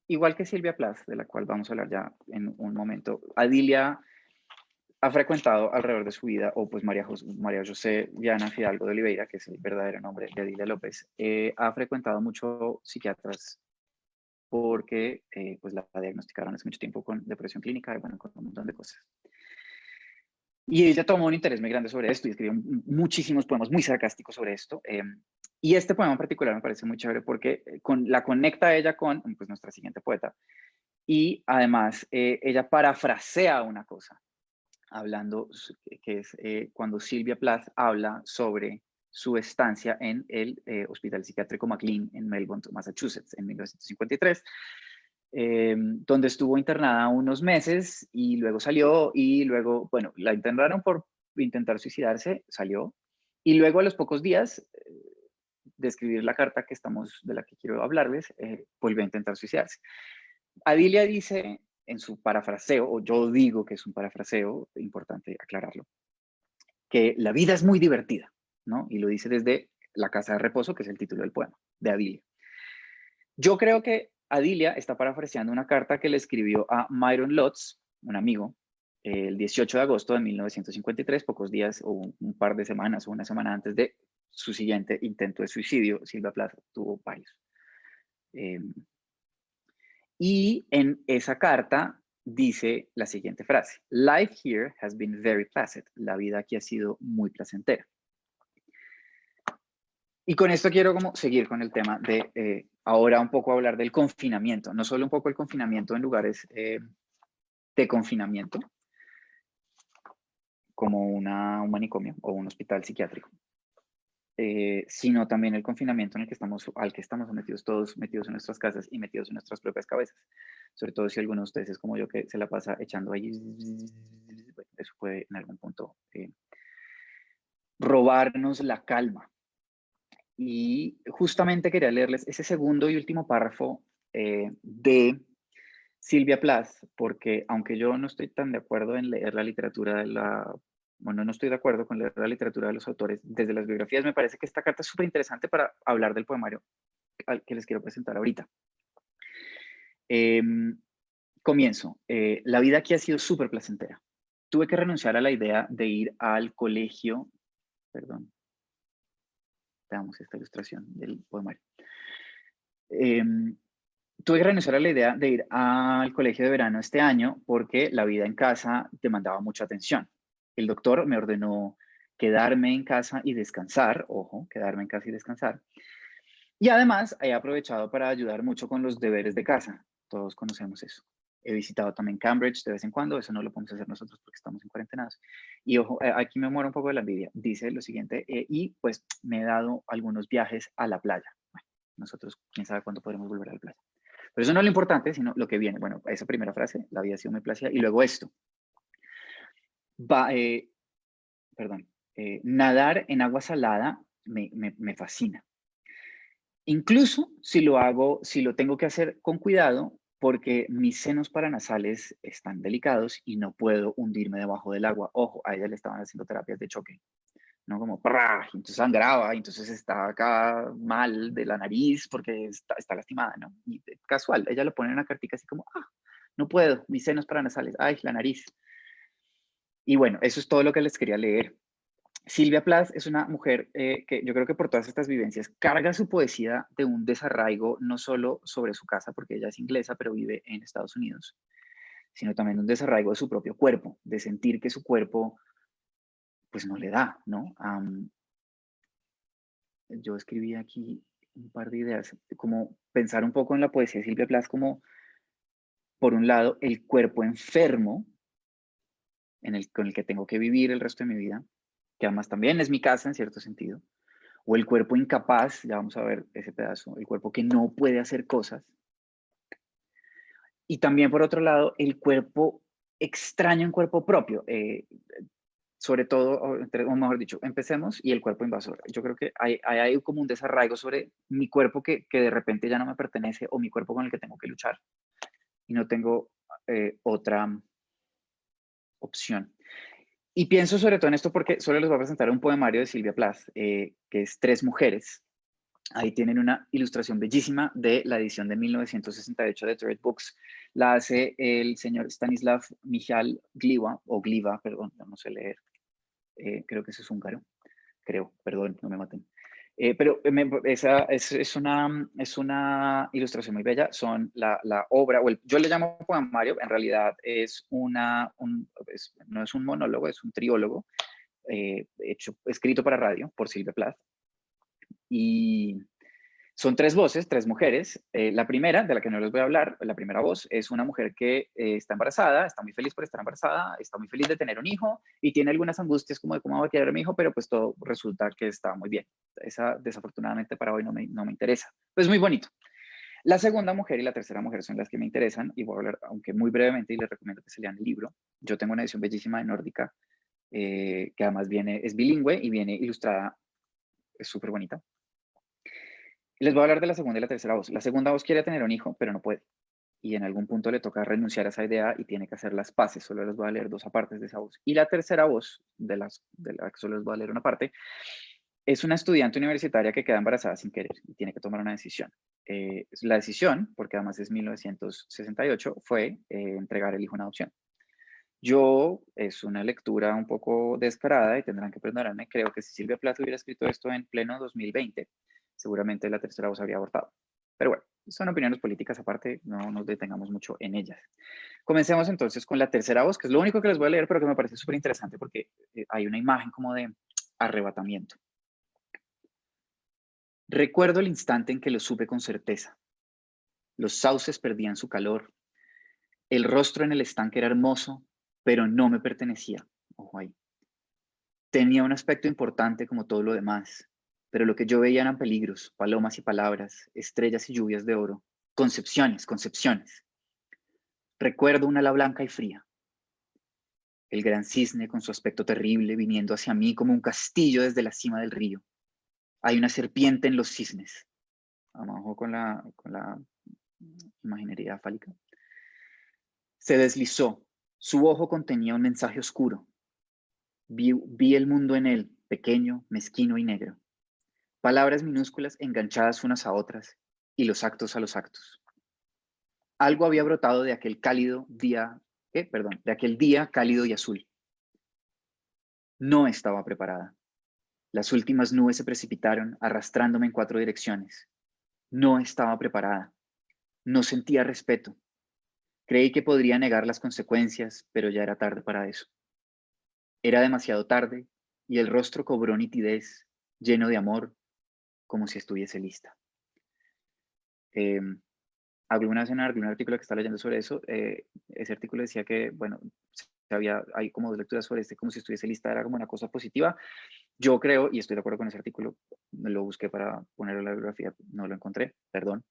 Igual que Silvia Plath, de la cual vamos a hablar ya en un momento, Adilia ha frecuentado alrededor de su vida, o pues María José Diana Fidalgo de Oliveira, que es el verdadero nombre de Adilia López, ha frecuentado mucho psiquiatras porque pues la diagnosticaron hace mucho tiempo con depresión clínica y bueno, con un montón de cosas. Y ella tomó un interés muy grande sobre esto y escribió muchísimos poemas muy sarcásticos sobre esto. Y este poema en particular me parece muy chévere porque la conecta ella con pues, nuestra siguiente poeta. Y además ella parafrasea una cosa, hablando, que es cuando Silvia Plath habla sobre su estancia en el Hospital Psiquiátrico McLean en Melbourne, Massachusetts, en 1953, donde estuvo internada unos meses y luego salió y luego, bueno, la internaron por intentar suicidarse, salió, y luego a los pocos días de escribir la carta de la que quiero hablarles, volvió a intentar suicidarse. Adilia dice en su parafraseo, o yo digo que es un parafraseo, importante aclararlo, que la vida es muy divertida, ¿no? Y lo dice desde La casa de reposo, que es el título del poema, de Adilia. Yo creo que Adilia está parafraseando una carta que le escribió a Myron Lotz, un amigo, el 18 de agosto de 1953, pocos días o un par de semanas o una semana antes de su siguiente intento de suicidio. Silvia Plath tuvo varios. Y en esa carta dice la siguiente frase: Life here has been very placid. La vida aquí ha sido muy placentera. Y con esto quiero como seguir con el tema de ahora un poco hablar del confinamiento, no solo un poco el confinamiento en lugares de confinamiento, como un manicomio o un hospital psiquiátrico, sino también el confinamiento en el que al que estamos sometidos todos, metidos en nuestras casas y metidos en nuestras propias cabezas. Sobre todo si alguno de ustedes es como yo, que se la pasa echando ahí, bueno, eso puede en algún punto robarnos la calma. Y justamente quería leerles ese segundo y último párrafo de Silvia Plath, porque aunque yo no estoy tan de acuerdo en leer la literatura bueno, no estoy de acuerdo con leer la literatura de los autores desde las biografías, me parece que esta carta es súper interesante para hablar del poemario al que les quiero presentar ahorita. Comienzo. La vida aquí ha sido súper placentera. Tuve que renunciar a la idea de ir al colegio, perdón, veamos esta ilustración del poemario. Tuve que renunciar a la idea de ir al colegio de verano este año porque la vida en casa demandaba mucha atención. El doctor me ordenó quedarme en casa y descansar, ojo, quedarme en casa y descansar. Y además he aprovechado para ayudar mucho con los deberes de casa. Todos conocemos eso. He visitado también Cambridge de vez en cuando, eso no lo podemos hacer nosotros porque estamos en cuarentenados. Y ojo, aquí me muero un poco de la envidia. Dice lo siguiente, y pues me he dado algunos viajes a la playa. Bueno, nosotros quién sabe cuándo podremos volver a la playa. Pero eso no es lo importante, sino lo que viene. Bueno, esa primera frase, la vida ha sido muy plácida. Y luego esto. Nadar en agua salada me fascina. Incluso si lo tengo que hacer con cuidado, porque mis senos paranasales están delicados y no puedo hundirme debajo del agua. Ojo, a ella le estaban haciendo terapias de choque, ¿no? Como, ¡prah! Entonces sangraba, y entonces está acá mal de la nariz porque está lastimada, ¿no? Y casual, ella lo pone en una cartica así como, no puedo, mis senos paranasales, ay, la nariz. Y bueno, eso es todo lo que les quería leer. Silvia Plath es una mujer que yo creo que por todas estas vivencias carga su poesía de un desarraigo no solo sobre su casa, porque ella es inglesa, pero vive en Estados Unidos, sino también un desarraigo de su propio cuerpo, de sentir que su cuerpo pues no le da, ¿no? Yo escribí aquí un par de ideas, como pensar un poco en la poesía de Silvia Plath como, por un lado, el cuerpo enfermo con el que tengo que vivir el resto de mi vida, que además también es mi casa en cierto sentido, o el cuerpo incapaz, ya vamos a ver ese pedazo, el cuerpo que no puede hacer cosas. Y también, por otro lado, el cuerpo extraño en cuerpo propio, sobre todo, o mejor dicho, empecemos, y el cuerpo invasor. Yo creo que hay como un desarraigo sobre mi cuerpo que de repente ya no me pertenece, o mi cuerpo con el que tengo que luchar, y no tengo otra opción. Y pienso sobre todo en esto porque solo les voy a presentar un poemario de Silvia Plath, que es Tres mujeres. Ahí tienen una ilustración bellísima de la edición de 1968 de Thread Books. La hace el señor Stanislav Michal Gliwa, o Gliva, perdón, no sé leer. Creo que eso es húngaro. Creo, perdón, no me maten. Pero esa es una ilustración muy bella. Son la obra, yo le llamo poemario, en realidad no es un monólogo, es un triólogo escrito para radio por Silvia Plath. Y son tres voces, tres mujeres. La primera, de la que no les voy a hablar, la primera voz, es una mujer que está embarazada, está muy feliz por estar embarazada, está muy feliz de tener un hijo y tiene algunas angustias como de cómo va a quedar mi hijo, pero pues todo resulta que está muy bien. Esa desafortunadamente para hoy no me interesa. Pues muy bonito. La segunda mujer y la tercera mujer son las que me interesan y voy a hablar, aunque muy brevemente, y les recomiendo que se lean el libro. Yo tengo una edición bellísima de Nórdica, que además es bilingüe y viene ilustrada, es súper bonita. Les voy a hablar de la segunda y la tercera voz. La segunda voz quiere tener un hijo, pero no puede. Y en algún punto le toca renunciar a esa idea y tiene que hacer las paces. Solo les voy a leer dos apartes de esa voz. Y la tercera voz, de la que solo les voy a leer una parte, Es una estudiante universitaria que queda embarazada sin querer y tiene que tomar una decisión. La decisión, porque además es 1968, fue entregar el hijo en adopción. Yo, es una lectura un poco descarada y tendrán que perdonarme, creo que si Silvia Plath hubiera escrito esto en pleno 2020, seguramente la tercera voz habría abortado. Pero bueno, son opiniones políticas aparte, no nos detengamos mucho en ellas. Comencemos entonces con la tercera voz, que es lo único que les voy a leer, pero que me parece súper interesante porque hay una imagen como de arrebatamiento. Recuerdo el instante en que lo supe con certeza. Los sauces perdían su calor. El rostro en el estanque era hermoso, pero no me pertenecía. Ojo ahí. Tenía un aspecto importante como todo lo demás, pero lo que yo veía eran peligros, palomas y palabras, estrellas y lluvias de oro, concepciones, concepciones. Recuerdo una ala blanca y fría. El gran cisne con su aspecto terrible viniendo hacia mí como un castillo desde la cima del río. Hay una serpiente en los cisnes. Vamos con la imaginería fálica. Se deslizó. Su ojo contenía un mensaje oscuro. Vi el mundo en él, pequeño, mezquino y negro. Palabras minúsculas enganchadas unas a otras y los actos a los actos. Algo había brotado de aquel cálido día, de aquel día cálido y azul. No estaba preparada. Las últimas nubes se precipitaron, arrastrándome en 4 direcciones. No estaba preparada. No sentía respeto. Creí que podría negar las consecuencias, pero ya era tarde para eso. Era demasiado tarde y el rostro cobró nitidez, lleno de amor, como si estuviese lista. Alguna vez en algún artículo que estaba leyendo sobre eso, ese artículo decía que, bueno, hay como 2 lecturas sobre como si estuviese lista, era como una cosa positiva. Yo creo, y estoy de acuerdo con ese artículo, lo busqué para ponerlo en la bibliografía, no lo encontré, perdón.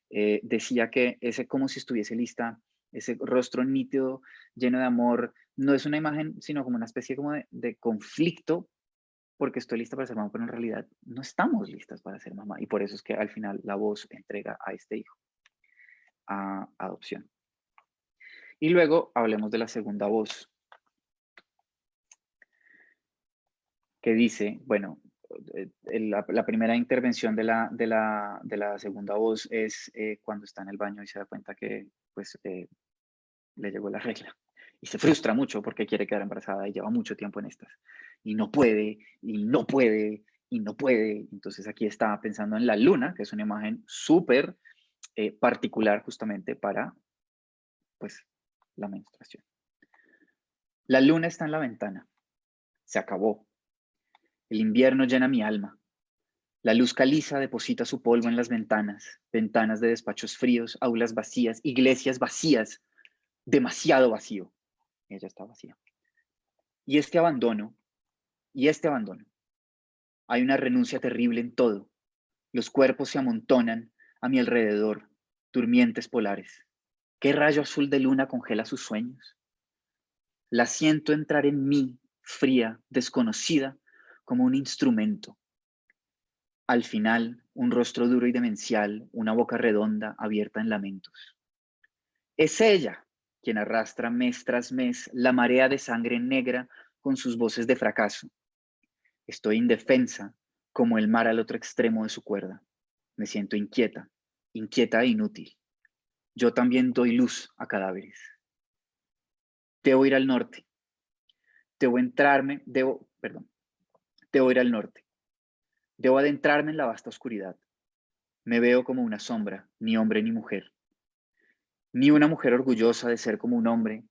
Decía que ese como si estuviese lista, ese rostro nítido, lleno de amor, no es una imagen, sino como una especie como de conflicto, porque estoy lista para ser mamá, pero en realidad no estamos listas para ser mamá. Y por eso es que al final la voz entrega a este hijo a adopción. Y luego hablemos de la segunda voz, que dice, bueno, la primera intervención de la segunda voz es cuando está en el baño y se da cuenta que pues le llegó la regla. Y se frustra mucho porque quiere quedar embarazada y lleva mucho tiempo en estas. Y no puede, y no puede, y no puede. Entonces aquí está pensando en la luna, que es una imagen súper particular justamente para pues la menstruación. La luna está en la ventana. Se acabó. El invierno llena mi alma. La luz caliza deposita su polvo en las ventanas, ventanas de despachos fríos, aulas vacías, iglesias vacías, demasiado vacío. Ella está vacía. Y este abandono, hay una renuncia terrible en todo. Los cuerpos se amontonan a mi alrededor, durmientes polares. ¿Qué rayo azul de luna congela sus sueños? La siento entrar en mí, fría, desconocida, como un instrumento. Al final, un rostro duro y demencial, una boca redonda abierta en lamentos. Es ella quien arrastra mes tras mes la marea de sangre negra con sus voces de fracaso. Estoy indefensa, como el mar al otro extremo de su cuerda. Me siento inquieta, inquieta e inútil. Yo también doy luz a cadáveres. Debo ir al norte. Debo ir al norte. Debo adentrarme en la vasta oscuridad. Me veo como una sombra, ni hombre ni mujer. Ni una mujer orgullosa de ser como un hombre,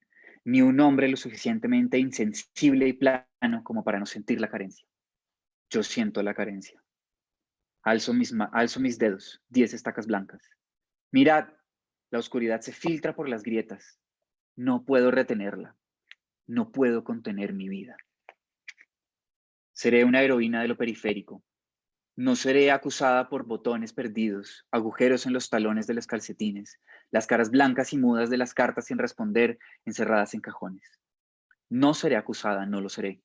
ni un hombre lo suficientemente insensible y plano como para no sentir la carencia. Yo siento la carencia. Alzo mis dedos, 10 estacas blancas. Mirad, la oscuridad se filtra por las grietas. No puedo retenerla. No puedo contener mi vida. Seré una heroína de lo periférico. No seré acusada por botones perdidos, agujeros en los talones de los calcetines, las caras blancas y mudas de las cartas sin responder, encerradas en cajones. No seré acusada, no lo seré.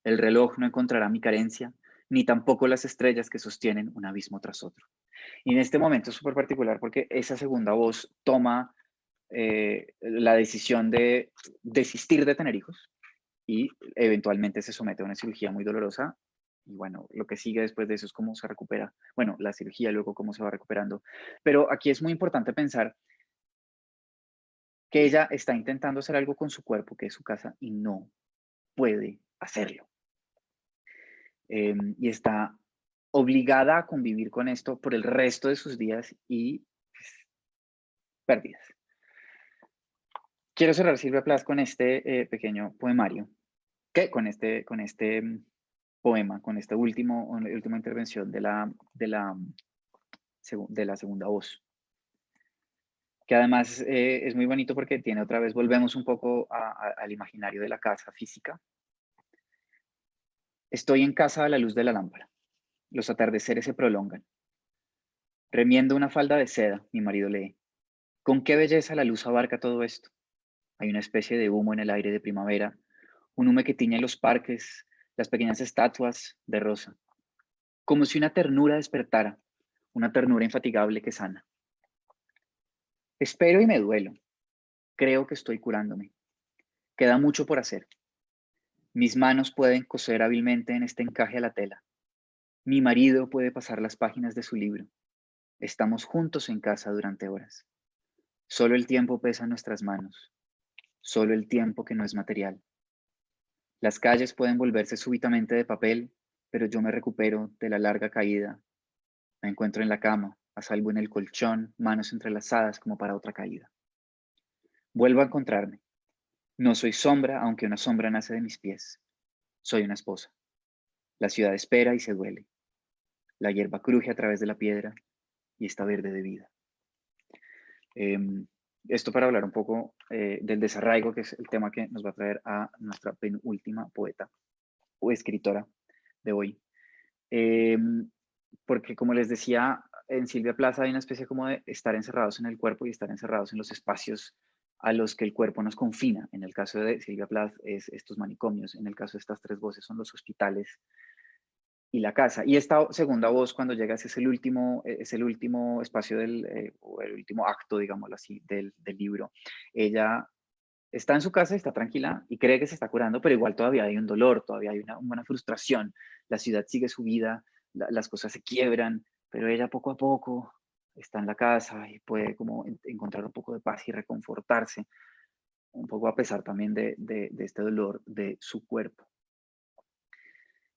El reloj no encontrará mi carencia, ni tampoco las estrellas que sostienen un abismo tras otro. Y en este momento es súper particular porque esa segunda voz toma la decisión de desistir de tener hijos y eventualmente se somete a una cirugía muy dolorosa y bueno, lo que sigue después de eso es cómo se recupera, bueno, la cirugía, luego cómo se va recuperando. Pero aquí es muy importante pensar que ella está intentando hacer algo con su cuerpo, que es su casa, y no puede hacerlo. Y está obligada a convivir con esto por el resto de sus días y pues, pérdidas. Quiero cerrar, Silvia Plath, con este pequeño poemario, con este poema, con esta última intervención de la segunda voz, que además es muy bonito porque tiene otra vez, volvemos un poco al imaginario de la casa física. Estoy en casa a la luz de la lámpara. Los atardeceres se prolongan. Remiendo una falda de seda, mi marido lee. ¿Con qué belleza la luz abarca todo esto? Hay una especie de humo en el aire de primavera, un humo que tiñe los parques, las pequeñas estatuas de rosa. Como si una ternura despertara, una ternura infatigable que sana. Espero y me duelo. Creo que estoy curándome. Queda mucho por hacer. Mis manos pueden coser hábilmente en este encaje a la tela. Mi marido puede pasar las páginas de su libro. Estamos juntos en casa durante horas. Solo el tiempo pesa en nuestras manos. Solo el tiempo que no es material. Las calles pueden volverse súbitamente de papel, pero yo me recupero de la larga caída. Me encuentro en la cama, a salvo en el colchón, manos entrelazadas como para otra caída. Vuelvo a encontrarme. No soy sombra, aunque una sombra nace de mis pies. Soy una esposa. La ciudad espera y se duele. La hierba cruje a través de la piedra y está verde de vida. Esto para hablar un poco del desarraigo, que es el tema que nos va a traer a nuestra penúltima poeta o escritora de hoy. Porque como les decía, en Silvia Plath hay una especie como de estar encerrados en el cuerpo y estar encerrados en los espacios a los que el cuerpo nos confina. En el caso de Silvia Plath es estos manicomios, en el caso de estas tres voces son los hospitales y la casa. Y esta segunda voz, cuando llegas, es el último espacio o el último acto, digámoslo así, del libro. Ella está en su casa, está tranquila y cree que se está curando, pero igual todavía hay un dolor, todavía hay una frustración. La ciudad sigue su vida, las cosas se quiebran, pero ella poco a poco está en la casa y puede como encontrar un poco de paz y reconfortarse, un poco a pesar también de este dolor de su cuerpo.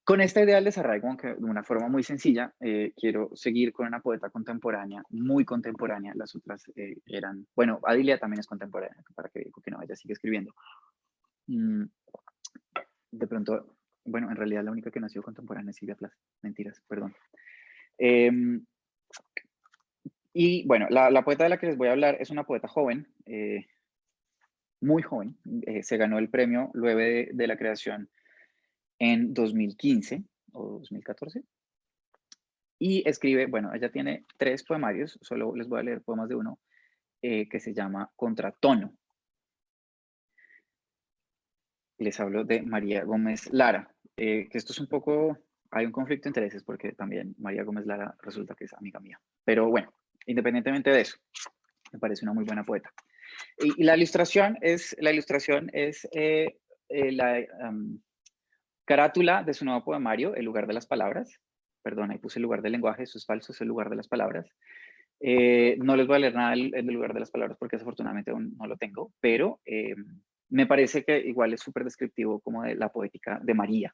Con esta idea del desarraigo, aunque de una forma muy sencilla, quiero seguir con una poeta contemporánea, muy contemporánea. Las otras eran, bueno, Adilia también es contemporánea, para que no, ella sigue escribiendo. De pronto, bueno, en realidad la única que nació contemporánea es Silvia Plath. Mentiras, perdón. Y bueno, la poeta de la que les voy a hablar es una poeta joven, muy joven. Se ganó el premio luego de la creación en 2015 o 2014. Y escribe, bueno, ella tiene 3 poemarios, solo les voy a leer poemas de uno, que se llama Contratono. Les hablo de María Gómez Lara, que esto es un poco, hay un conflicto de intereses porque también María Gómez Lara resulta que es amiga mía. Pero bueno, independientemente de eso, me parece una muy buena poeta. Y la ilustración es la carátula de su nuevo poemario, El lugar de las palabras. Perdón, ahí puse el lugar del lenguaje, eso es falso, es el lugar de las palabras. No les voy a leer nada del lugar de las palabras porque desafortunadamente aún no lo tengo, pero me parece que igual es súper descriptivo como de la poética de María,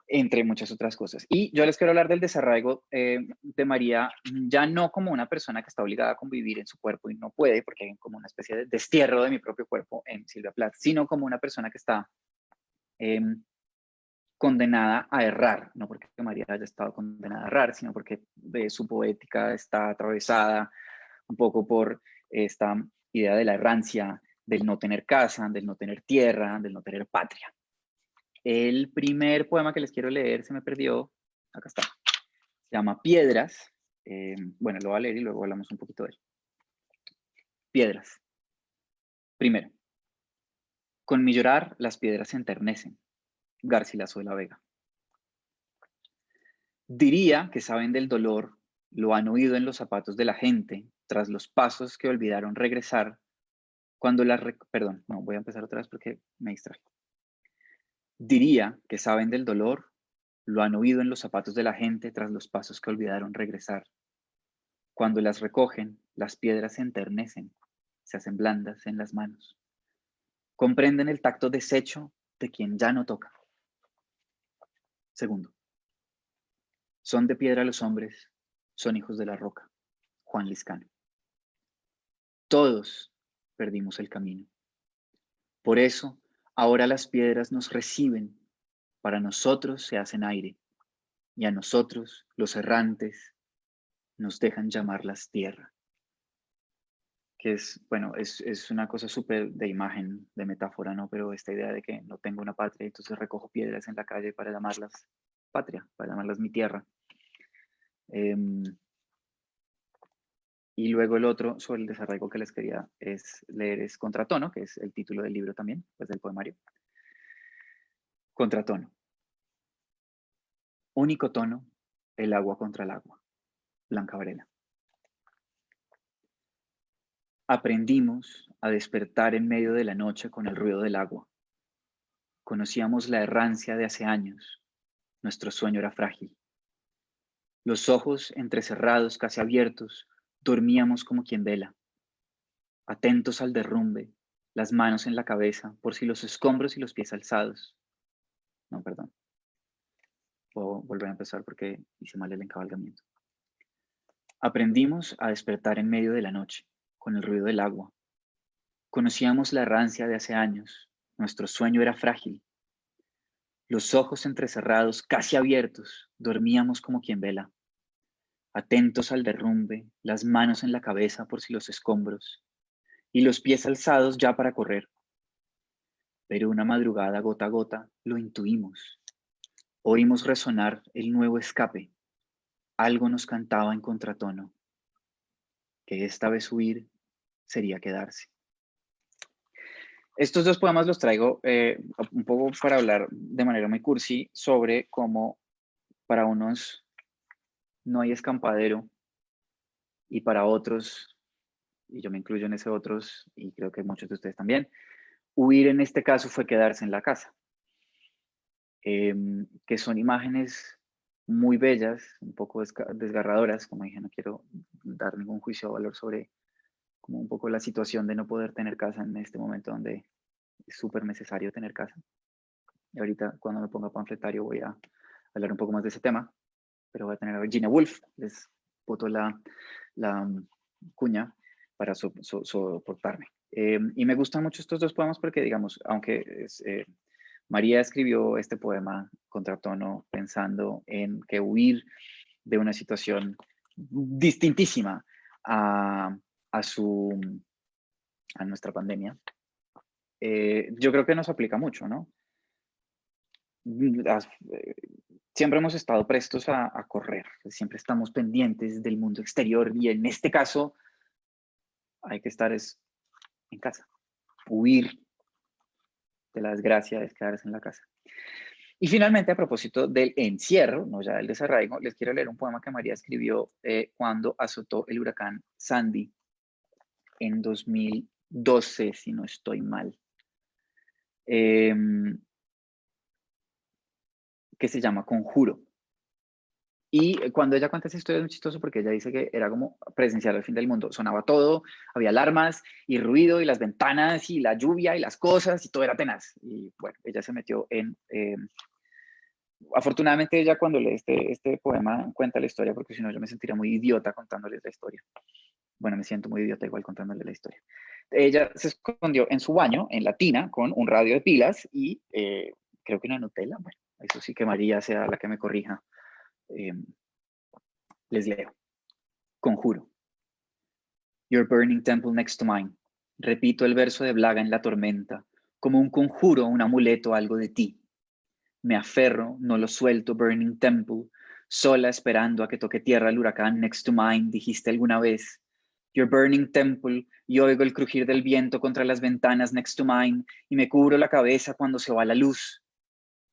entre muchas otras cosas. Y yo les quiero hablar del desarraigo de María, ya no como una persona que está obligada a convivir en su cuerpo y no puede, porque hay como una especie de destierro de mi propio cuerpo en Silvia Plath, sino como una persona que está condenada a errar, no porque María haya estado condenada a errar, sino porque su poética está atravesada un poco por esta idea de la errancia, del no tener casa, del no tener tierra, del no tener patria. El primer poema que les quiero leer se me perdió, acá está, se llama Piedras. Bueno, lo voy a leer y luego hablamos un poquito de él. Piedras. Primero, con mi llorar las piedras se enternecen. Garcilaso de la Vega. Diría que saben del dolor, lo han oído en los zapatos de la gente, tras los pasos que olvidaron regresar, cuando las... Perdón, no, voy a empezar otra vez porque me distraje. Diría que saben del dolor, Lo han oído en los zapatos de la gente tras los pasos que olvidaron regresar. Cuando las recogen, las piedras se enternecen, se hacen blandas en las manos. Comprenden el tacto deshecho de quien ya no toca. Segundo, son de piedra los hombres, son hijos de la roca. Juan Liscano. Todos perdimos el camino. Por eso, ahora las piedras nos reciben, para nosotros se hacen aire, y a nosotros, los errantes, nos dejan llamarlas tierra. Que es, bueno, es una cosa súper de imagen, de metáfora, ¿no? Pero esta idea de que no tengo una patria, entonces recojo piedras en la calle para llamarlas patria, para llamarlas mi tierra. Y luego el otro sobre el desarraigo que les quería leer es Contratono, que es el título del libro también, pues del poemario. Contratono. Único tono, el agua contra el agua. Blanca Varela. Aprendimos a despertar en medio de la noche con el ruido del agua. Conocíamos la errancia de hace años. Nuestro sueño era frágil. Los ojos entrecerrados, casi abiertos, dormíamos como quien vela. Atentos al derrumbe, las manos en la cabeza, por si los escombros y los pies alzados. No, perdón. Puedo volver a empezar porque hice mal el encabalgamiento. Aprendimos a despertar en medio de la noche, con el ruido del agua. Conocíamos la errancia de hace años. Nuestro sueño era frágil. Los ojos entrecerrados, casi abiertos, dormíamos como quien vela. Atentos al derrumbe, las manos en la cabeza por si los escombros, y los pies alzados ya para correr. Pero una madrugada gota a gota lo intuimos. Oímos resonar el nuevo escape. Algo nos cantaba en contratono, que esta vez huir sería quedarse. Estos dos poemas los traigo un poco para hablar de manera muy cursi sobre cómo para unos no hay escampadero y para otros, y yo me incluyo en ese otros, y creo que muchos de ustedes también, huir en este caso fue quedarse en la casa. Que son imágenes muy bellas, un poco desgarradoras, como dije, no quiero dar ningún juicio de valor sobre como un poco la situación de no poder tener casa en este momento donde es súper necesario tener casa. Y ahorita cuando me ponga panfletario voy a hablar un poco más de ese tema, pero voy a tener a Virginia Woolf, les boto la cuña para soportarme. Y me gustan mucho estos dos poemas porque, digamos, aunque María escribió este poema Contratono pensando en que huir de una situación distintísima a nuestra pandemia, yo creo que nos aplica mucho, ¿no? Siempre hemos estado prestos a correr, siempre estamos pendientes del mundo exterior y en este caso hay que estar en casa, huir de la desgracia de quedarse en la casa. Y finalmente, a propósito del encierro, no ya del desarraigo, les quiero leer un poema que María escribió cuando azotó el huracán Sandy en 2012, si no estoy mal. Que se llama Conjuro. Y cuando ella cuenta esa historia es muy chistoso porque ella dice que era como presenciar el fin del mundo. Sonaba todo, había alarmas y ruido y las ventanas y la lluvia y las cosas y todo era tenaz. Y bueno, ella se metió en... afortunadamente ella cuando lee este poema cuenta la historia porque si no yo me sentiría muy idiota contándoles la historia. Bueno, me siento muy idiota igual contándoles la historia. Ella se escondió en su baño, en la tina, con un radio de pilas y creo que una Nutella. Bueno, eso sí que María sea la que me corrija. Les leo. Conjuro. Your burning temple next to mine. Repito el verso de Blaga en la tormenta, como un conjuro, un amuleto, algo de ti. Me aferro, no lo suelto, burning temple, sola esperando a que toque tierra el huracán next to mine, dijiste alguna vez. Your burning temple, y oigo el crujir del viento contra las ventanas next to mine, y me cubro la cabeza cuando se va la luz.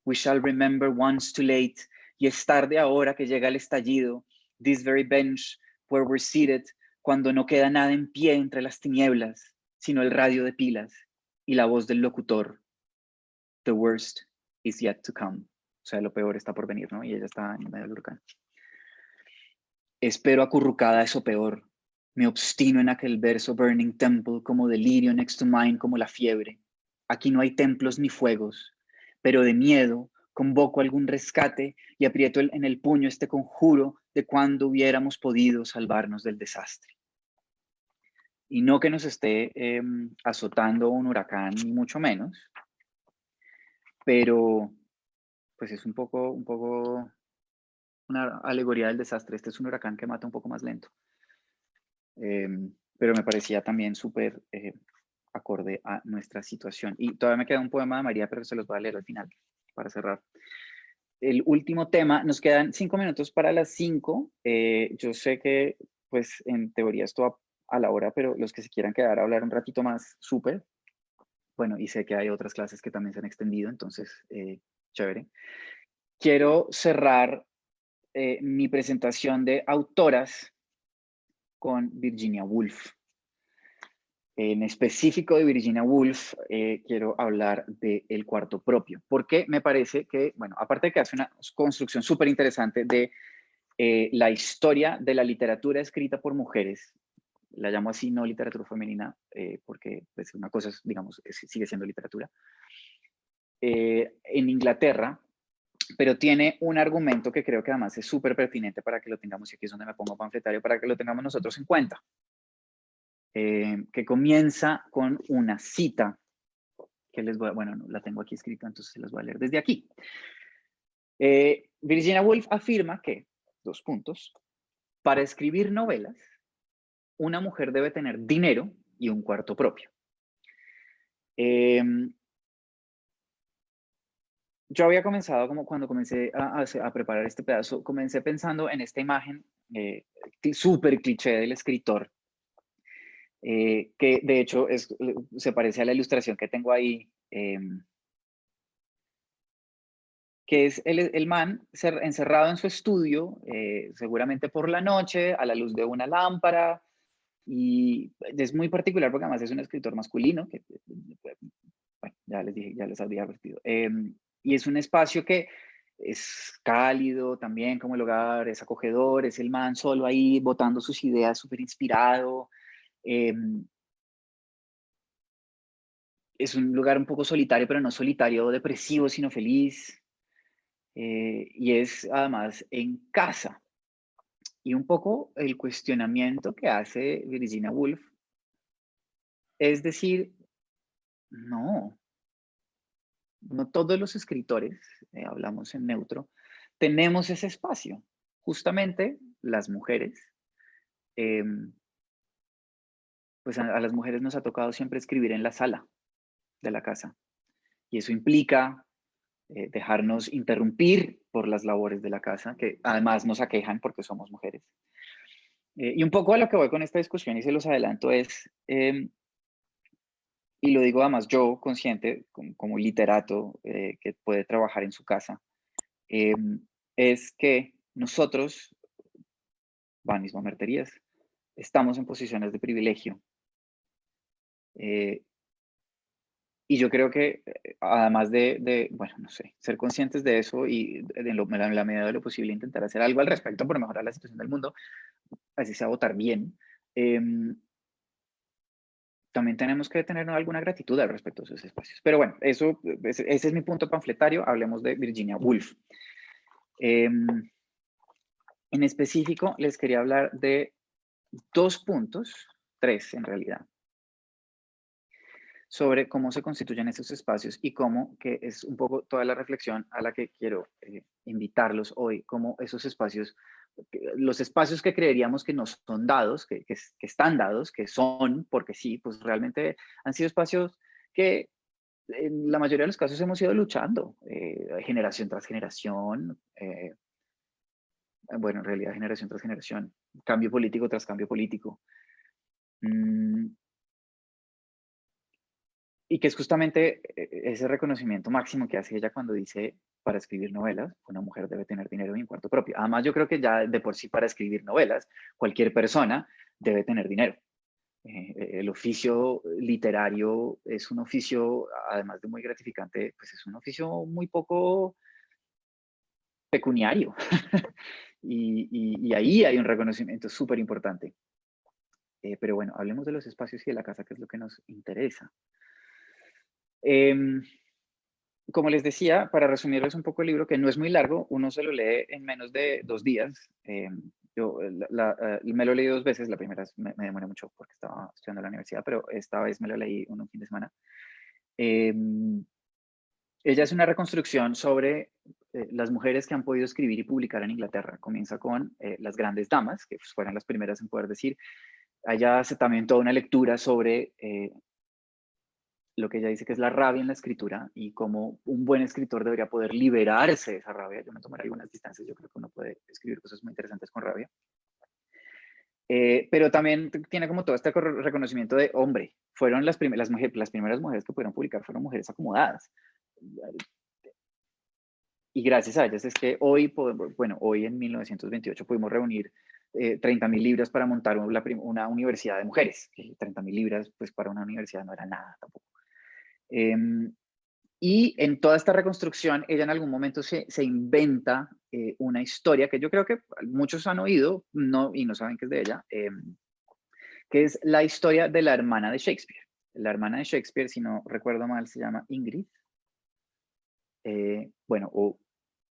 We shall remember once too late, y es tarde ahora que llega el estallido, this very bench where we're seated, cuando no queda nada en pie entre las tinieblas, sino el radio de pilas y la voz del locutor. The worst is yet to come. sea, lo peor está por venir, ¿no? Y ella está en medio del huracán. Espero acurrucada eso peor. Me obstino en aquel verso Burning Temple como delirio next to mine como la fiebre. Aquí no hay templos ni fuegos, pero de miedo convoco algún rescate y aprieto en el puño este conjuro de cuando hubiéramos podido salvarnos del desastre. Y no que nos esté azotando un huracán, ni mucho menos, pero pues es un poco una alegoría del desastre. Este es un huracán que mata un poco más lento. Pero me parecía también súper acorde a nuestra situación. Y todavía me queda un poema de María, pero se los voy a leer al final para cerrar. El último tema, nos quedan 5 minutos para las 5. Yo sé que, pues, en teoría esto a la hora, pero los que se quieran quedar a hablar un ratito más, súper. Bueno, y sé que hay otras clases que también se han extendido, entonces, chévere. Quiero cerrar mi presentación de autoras con Virginia Woolf. En específico de Virginia Woolf, quiero hablar del cuarto propio, porque me parece que, bueno, aparte de que hace una construcción súper interesante de la historia de la literatura escrita por mujeres, la llamo así, no literatura femenina, porque pues, una cosa, digamos, sigue siendo literatura, en Inglaterra, pero tiene un argumento que creo que además es súper pertinente para que lo tengamos, y aquí es donde me pongo panfletario, para que lo tengamos nosotros en cuenta. Que comienza con una cita que les voy a, bueno, no, la tengo aquí escrita, entonces se las voy a leer desde aquí. Virginia Woolf afirma que, 2 puntos, para escribir novelas, una mujer debe tener dinero y un cuarto propio. Yo había comenzado, como cuando comencé a preparar este pedazo, comencé pensando en esta imagen súper cliché del escritor, que de hecho se parece a la ilustración que tengo ahí, que es el man encerrado en su estudio, seguramente por la noche, a la luz de una lámpara, y es muy particular porque además es un escritor masculino, que bueno, ya les dije, ya les había advertido, y es un espacio que es cálido también como el hogar, es acogedor, es el man solo ahí botando sus ideas, súper inspirado. Es un lugar un poco solitario, pero no solitario depresivo, sino feliz. Y es además en casa. Y un poco el cuestionamiento que hace Virginia Woolf es decir, no, no todos los escritores, hablamos en neutro, tenemos ese espacio. Justamente las mujeres, eh, pues a las mujeres nos ha tocado siempre escribir en la sala de la casa. Y eso implica dejarnos interrumpir por las labores de la casa, que además nos aquejan porque somos mujeres. Y un poco a lo que voy con esta discusión, y se los adelanto, es, y lo digo además yo, consciente, como literato que puede trabajar en su casa, es que nosotros, Vanis Mamerterías, estamos en posiciones de privilegio. Y yo creo que, además bueno, no sé, ser conscientes de eso y en la medida de lo posible intentar hacer algo al respecto por mejorar la situación del mundo, así sea votar bien, también tenemos que tener alguna gratitud al respecto de esos espacios. Pero bueno, ese es mi punto panfletario. Hablemos de Virginia Woolf. En específico, les quería hablar de 2 puntos, 3 en realidad, sobre cómo se constituyen esos espacios y cómo, que es un poco toda la reflexión a la que quiero invitarlos hoy, cómo esos espacios, los espacios que creeríamos que no son dados, que están dados, que son, porque sí, pues realmente han sido espacios que en la mayoría de los casos hemos ido luchando, generación tras generación, bueno, en realidad generación tras generación, cambio político tras cambio político. Y que es justamente ese reconocimiento máximo que hace ella cuando dice, para escribir novelas, una mujer debe tener dinero y un cuarto propio. Además, yo creo que ya de por sí para escribir novelas, cualquier persona debe tener dinero. El oficio literario es un oficio, además de muy gratificante, pues es un oficio muy poco pecuniario. Y ahí hay un reconocimiento súper importante. Pero bueno, hablemos de los espacios y de la casa, que es lo que nos interesa. Em, como les decía, para resumirles un poco el libro, que no es muy largo, uno se lo lee en menos de 2 días. Yo me lo leí 2 veces, la primera vez me demoré mucho porque estaba estudiando en la universidad, pero esta vez me lo leí un fin de semana. Ella es una reconstrucción sobre las mujeres que han podido escribir y publicar en Inglaterra. Comienza con las grandes damas, que fueron las primeras en poder decir. Ella hace también toda una lectura sobre lo que ella dice que es la rabia en la escritura y cómo un buen escritor debería poder liberarse de esa rabia. Yo me tomaré algunas distancias, yo creo que uno puede escribir cosas muy interesantes con rabia. Pero también tiene como todo este reconocimiento de, hombre, fueron las primeras mujeres que pudieron publicar, fueron mujeres acomodadas. Y gracias a ellas es que hoy, bueno, hoy en 1928 pudimos reunir 30.000 libras para montar una universidad de mujeres. 30.000 libras, pues para una universidad no era nada tampoco. Y en toda esta reconstrucción, ella en algún momento se inventa una historia que yo creo que muchos han oído y no saben que es de ella, que es la historia de la hermana de Shakespeare. La hermana de Shakespeare, si no recuerdo mal, se llama Ingrid. Bueno, o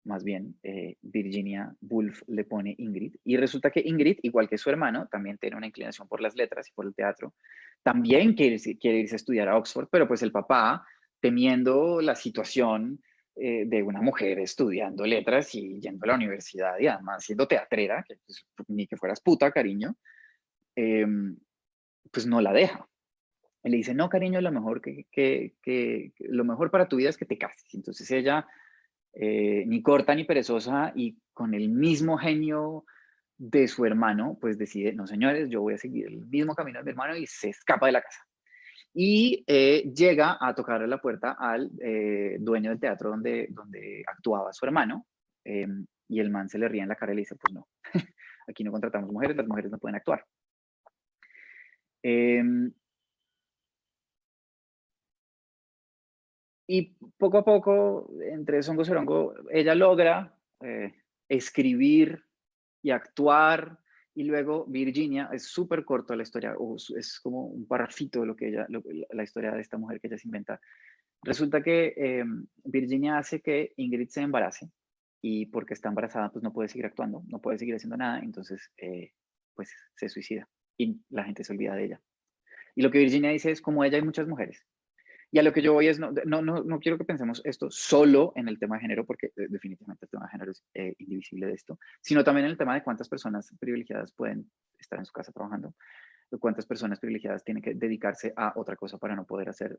más bien Virginia Woolf le pone Ingrid. Y resulta que Ingrid, igual que su hermano, también tiene una inclinación por las letras y por el teatro. También quiere irse a estudiar a Oxford, pero pues el papá, temiendo la situación de una mujer estudiando letras y yendo a la universidad y además siendo teatrera, que pues, ni que fueras puta, cariño, pues no la deja. Él le dice, no, cariño, lo mejor, lo mejor para tu vida es que te cases. Entonces ella, ni corta ni perezosa y con el mismo genio de su hermano, pues decide, no señores, yo voy a seguir el mismo camino de mi hermano y se escapa de la casa. Y llega a tocarle la puerta al dueño del teatro donde actuaba su hermano, y el man se le ríe en la cara y le dice, pues no, aquí no contratamos mujeres, las mujeres no pueden actuar. Y poco a poco, entre songo y sorongo, ella logra escribir y actuar. Y luego Virginia, es súper corto la historia, es como un parrafito de lo que la historia de esta mujer que ella se inventa. Resulta que Virginia hace que Ingrid se embarace y porque está embarazada pues no puede seguir actuando, no puede seguir haciendo nada, entonces pues se suicida y la gente se olvida de ella. Y lo que Virginia dice es, como ella hay muchas mujeres. Y a lo que yo voy es, no quiero que pensemos esto solo en el tema de género, porque definitivamente el tema de género es indivisible de esto, sino también en el tema de cuántas personas privilegiadas pueden estar en su casa trabajando, o cuántas personas privilegiadas tienen que dedicarse a otra cosa para no poder hacer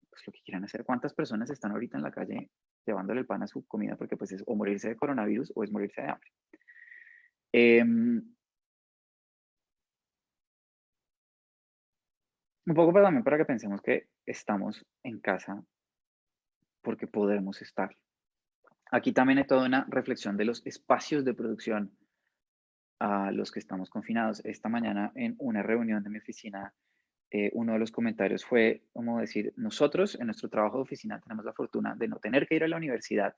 pues, lo que quieran hacer. ¿Cuántas personas están ahorita en la calle llevándole el pan a su comida porque pues es o morirse de coronavirus o es morirse de hambre? Un poco pero también para que pensemos que estamos en casa porque podemos estar. Aquí también hay toda una reflexión de los espacios de producción a los que estamos confinados. Esta mañana en una reunión de mi oficina, uno de los comentarios fue como decir, nosotros en nuestro trabajo de oficina tenemos la fortuna de no tener que ir a la universidad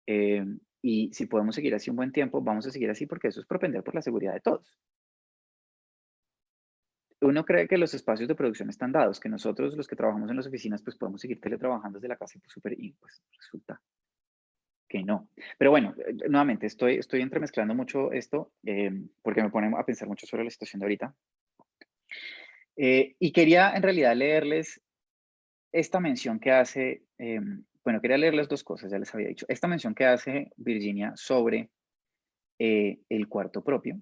y si podemos seguir así un buen tiempo, vamos a seguir así porque eso es propender por la seguridad de todos. Uno cree que los espacios de producción están dados, que nosotros los que trabajamos en las oficinas pues podemos seguir teletrabajando desde la casa y pues resulta que no. Pero bueno, nuevamente estoy entremezclando mucho esto porque me pone a pensar mucho sobre la situación de ahorita. Y quería en realidad leerles esta mención que hace, bueno, quería leerles 2 cosas, ya les había dicho. Esta mención que hace Virginia sobre el cuarto propio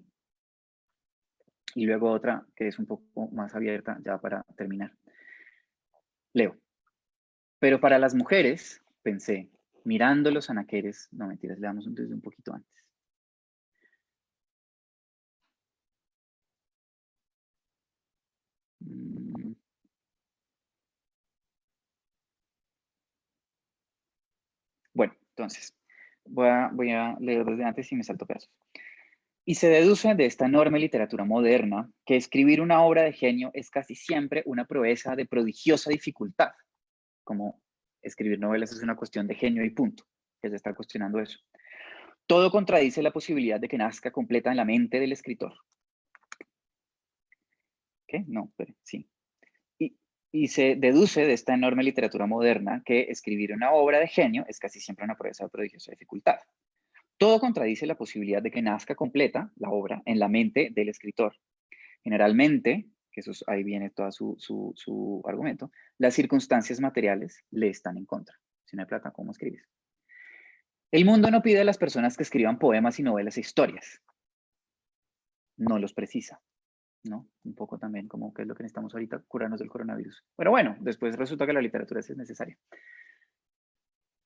y luego otra que es un poco más abierta ya para terminar. Leo. Pero para las mujeres, pensé, mirando los anaqueles, no mentiras, leamos desde un poquito antes. Bueno, entonces, voy a leer desde antes y me salto pedazos. Y se deduce de esta enorme literatura moderna que escribir una obra de genio es casi siempre una proeza de prodigiosa dificultad, como escribir novelas es una cuestión de genio y punto, que se está cuestionando eso. Todo contradice la posibilidad de que nazca completa en la mente del escritor. ¿Qué? No, pero sí. Y se deduce de esta enorme literatura moderna que escribir una obra de genio es casi siempre una proeza de prodigiosa dificultad. Todo contradice la posibilidad de que nazca completa la obra en la mente del escritor. Generalmente, que eso ahí viene todo su argumento, las circunstancias materiales le están en contra. Si no hay plata, ¿cómo escribes? El mundo no pide a las personas que escriban poemas y novelas e historias. No los precisa, ¿no? Un poco también como que es lo que necesitamos ahorita, curarnos del coronavirus. Pero bueno, después resulta que la literatura sí es necesaria.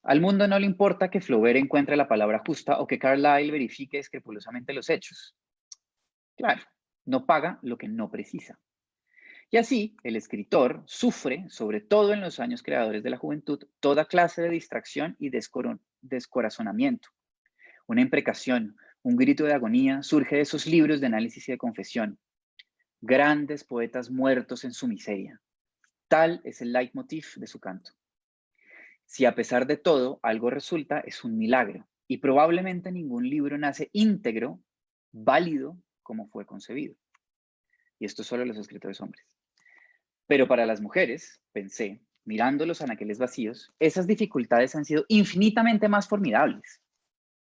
Al mundo no le importa que Flaubert encuentre la palabra justa o que Carlyle verifique escrupulosamente los hechos. Claro, no paga lo que no precisa. Y así, el escritor sufre, sobre todo en los años creadores de la juventud, toda clase de distracción y descorazonamiento. Una imprecación, un grito de agonía surge de esos libros de análisis y de confesión. Grandes poetas muertos en su miseria. Tal es el leitmotiv de su canto. Si a pesar de todo algo resulta, es un milagro. Y probablemente ningún libro nace íntegro, válido, como fue concebido. Y esto solo los escritores hombres. Pero para las mujeres, pensé, mirando los anaqueles vacíos, esas dificultades han sido infinitamente más formidables.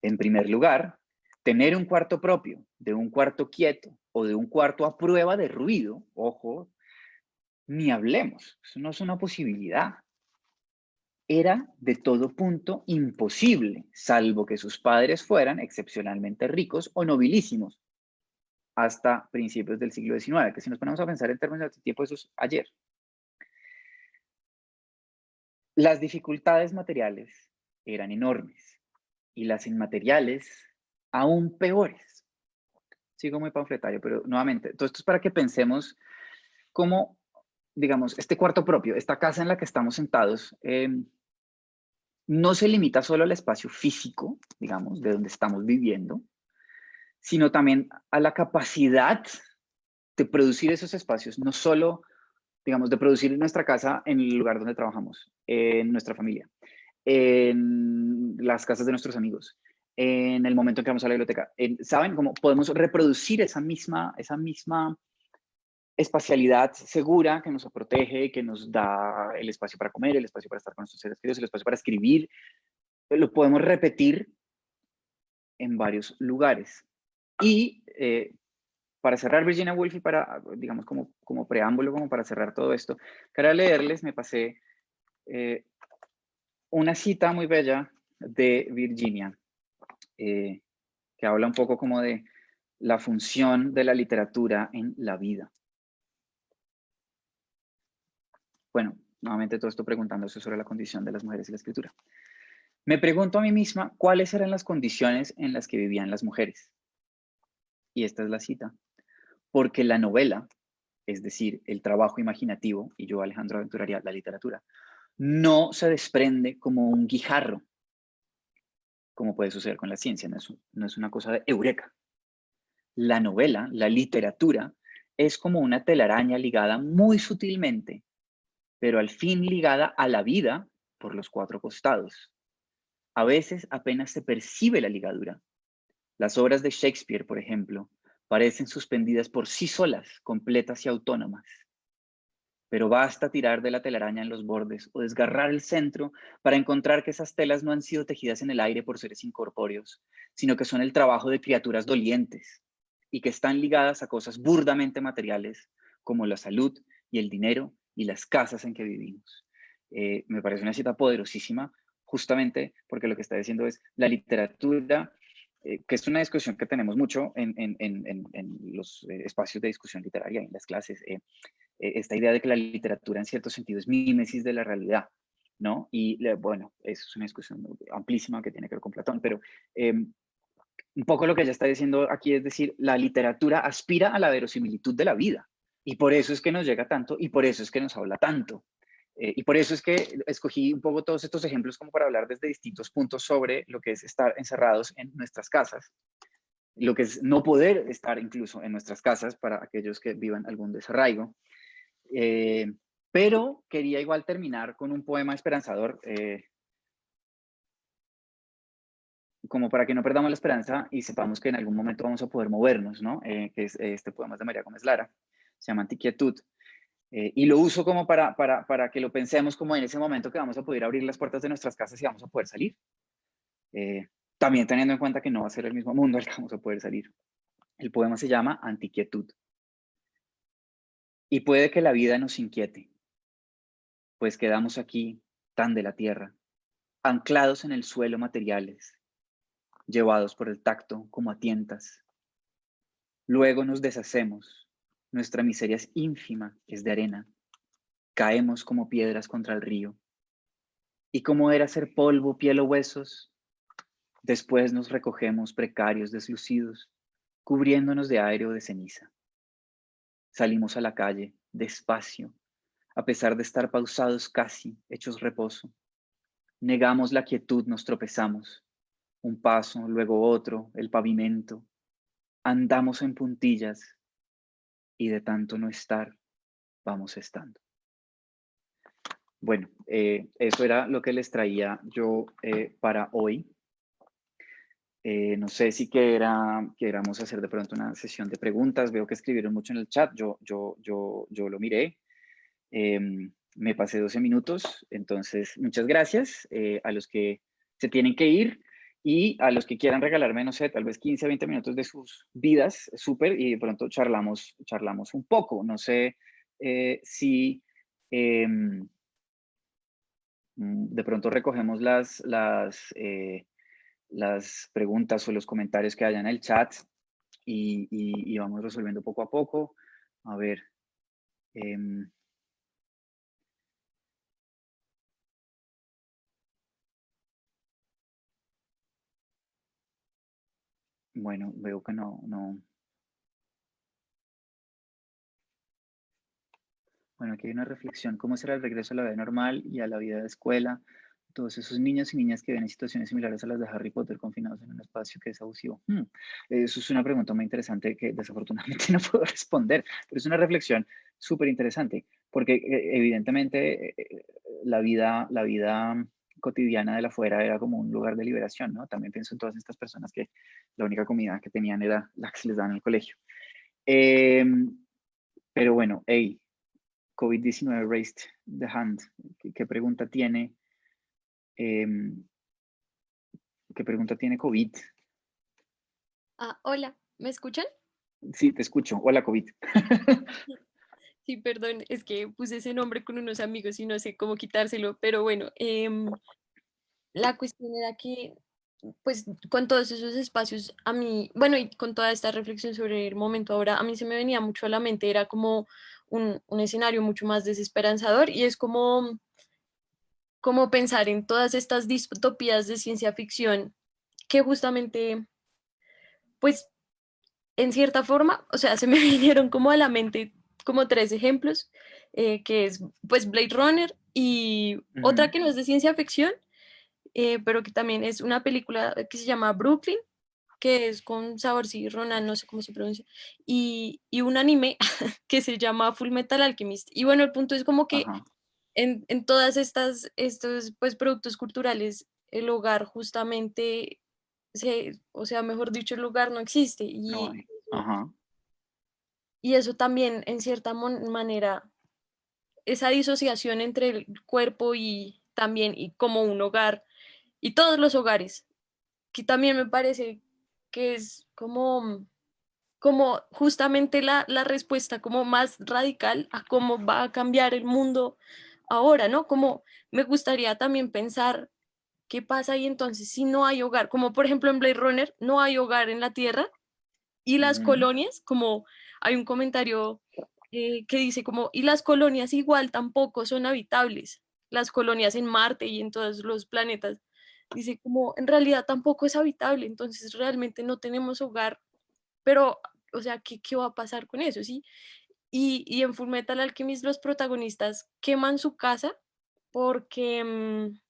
En primer lugar, tener un cuarto propio, de un cuarto quieto o de un cuarto a prueba de ruido, ojo, ni hablemos, eso no es una posibilidad. Era de todo punto imposible, salvo que sus padres fueran excepcionalmente ricos o nobilísimos, hasta principios del siglo XIX, que si nos ponemos a pensar en términos de tiempo, eso es ayer. Las dificultades materiales eran enormes y las inmateriales aún peores. Sigo muy panfletario, pero nuevamente, todo esto es para que pensemos cómo, digamos, este cuarto propio, esta casa en la que estamos sentados, no se limita solo al espacio físico, digamos, de donde estamos viviendo, sino también a la capacidad de producir esos espacios, no solo, digamos, de producir nuestra casa en el lugar donde trabajamos, en nuestra familia, en las casas de nuestros amigos, en el momento en que vamos a la biblioteca. ¿Saben cómo podemos reproducir esa misma espacialidad segura que nos protege, que nos da el espacio para comer, el espacio para estar con nuestros seres queridos, el espacio para escribir? Lo podemos repetir en varios lugares. Y para cerrar Virginia Woolf y para, digamos, como preámbulo, como para cerrar todo esto, quería leerles, me pasé una cita muy bella de Virginia, que habla un poco como de la función de la literatura en la vida. Bueno, nuevamente todo esto preguntándose sobre la condición de las mujeres y la escritura. Me pregunto a mí misma cuáles eran las condiciones en las que vivían las mujeres. Y esta es la cita. Porque la novela, es decir, el trabajo imaginativo, y yo, Alejandro, aventuraría la literatura, no se desprende como un guijarro, como puede suceder con la ciencia, no es una cosa de eureka. La novela, la literatura, es como una telaraña ligada muy sutilmente, pero al fin ligada a la vida por los cuatro costados. A veces apenas se percibe la ligadura. Las obras de Shakespeare, por ejemplo, parecen suspendidas por sí solas, completas y autónomas. Pero basta tirar de la telaraña en los bordes o desgarrar el centro para encontrar que esas telas no han sido tejidas en el aire por seres incorpóreos, sino que son el trabajo de criaturas dolientes y que están ligadas a cosas burdamente materiales como la salud y el dinero y las casas en que vivimos. Me parece una cita poderosísima, justamente porque lo que está diciendo es la literatura, que es una discusión que tenemos mucho en los espacios de discusión literaria, en las clases, esta idea de que la literatura en cierto sentido es mímesis de la realidad, ¿no? Y bueno, eso es una discusión amplísima que tiene que ver con Platón, pero un poco lo que ella está diciendo aquí es decir, la literatura aspira a la verosimilitud de la vida y por eso es que nos llega tanto y por eso es que nos habla tanto. Y por eso es que escogí un poco todos estos ejemplos como para hablar desde distintos puntos sobre lo que es estar encerrados en nuestras casas, lo que es no poder estar incluso en nuestras casas para aquellos que vivan algún desarraigo. Pero quería igual terminar con un poema esperanzador. como para que no perdamos la esperanza y sepamos que en algún momento vamos a poder movernos, ¿no? Que es este poema de María Gómez Lara, se llama Antiquietud. Y lo uso como para que lo pensemos como en ese momento que vamos a poder abrir las puertas de nuestras casas y vamos a poder salir. También teniendo en cuenta que no va a ser el mismo mundo al que vamos a poder salir. El poema se llama Antiquietud. Y puede que la vida nos inquiete, pues quedamos aquí tan de la tierra, anclados en el suelo materiales, llevados por el tacto como a tientas. Luego nos deshacemos, nuestra miseria es ínfima, es de arena, caemos como piedras contra el río. Y como era ser polvo, piel o huesos, después nos recogemos precarios, deslucidos, cubriéndonos de aire o de ceniza. Salimos a la calle, despacio, a pesar de estar pausados casi, hechos reposo. Negamos la quietud, nos tropezamos. Un paso, luego otro, el pavimento. Andamos en puntillas y de tanto no estar, vamos estando. Bueno, eso era lo que les traía yo para hoy. No sé si queramos hacer de pronto una sesión de preguntas. Veo que escribieron mucho en el chat. Yo lo miré. Me pasé 12 minutos. Entonces, muchas gracias a los que se tienen que ir y a los que quieran regalarme, no sé, tal vez 15 a 20 minutos de sus vidas. Súper. Y de pronto charlamos un poco. No sé si de pronto recogemos las preguntas o los comentarios que haya en el chat y vamos resolviendo poco a poco. A ver. Bueno, veo que no. Bueno, aquí hay una reflexión. ¿Cómo será el regreso a la vida normal y a la vida de escuela? Todos esos niños y niñas que ven en situaciones similares a las de Harry Potter confinados en un espacio que es abusivo. Eso es una pregunta muy interesante que desafortunadamente no puedo responder, pero es una reflexión súper interesante porque evidentemente la vida cotidiana de la afuera era como un lugar de liberación, ¿no? También pienso en todas estas personas que la única comida que tenían era la que se les daba en el colegio. Pero bueno, hey, COVID-19 raised the hand. ¿Qué pregunta tiene? ¿Qué pregunta tiene COVID? Hola, ¿me escuchan? Sí, te escucho. Hola, COVID. Sí, perdón, es que puse ese nombre con unos amigos y no sé cómo quitárselo, pero bueno, la cuestión era que, pues, con todos esos espacios, a mí, bueno, y con toda esta reflexión sobre el momento ahora, a mí se me venía mucho a la mente, era como un escenario mucho más desesperanzador y es como pensar en todas estas distopías de ciencia ficción que justamente, pues, en cierta forma, o sea, se me vinieron como a la mente como tres ejemplos, que es pues Blade Runner y otra Ujú, que no es de ciencia ficción, pero que también es una película que se llama Brooklyn, que es con Saoirse Ronan, no sé cómo se pronuncia, y un anime que se llama Full Metal Alchemist. Y bueno, el punto es como que ajá. en todas estos pues productos culturales, el hogar justamente, o sea, mejor dicho, el hogar no existe. No hay. Ajá. Y eso también, en cierta manera, esa disociación entre el cuerpo y también y como un hogar y todos los hogares, que también me parece que es como justamente la respuesta como más radical a cómo va a cambiar el mundo ahora, ¿no? Como me gustaría también pensar qué pasa ahí entonces si no hay hogar, como por ejemplo en Blade Runner no hay hogar en la Tierra y las Ujú, colonias, como hay un comentario que dice como, y las colonias igual tampoco son habitables, las colonias en Marte y en todos los planetas, dice como, en realidad tampoco es habitable, entonces realmente no tenemos hogar, pero, o sea, ¿qué va a pasar con eso? ¿Sí? Y en Fullmetal Alchemist los protagonistas queman su casa porque, está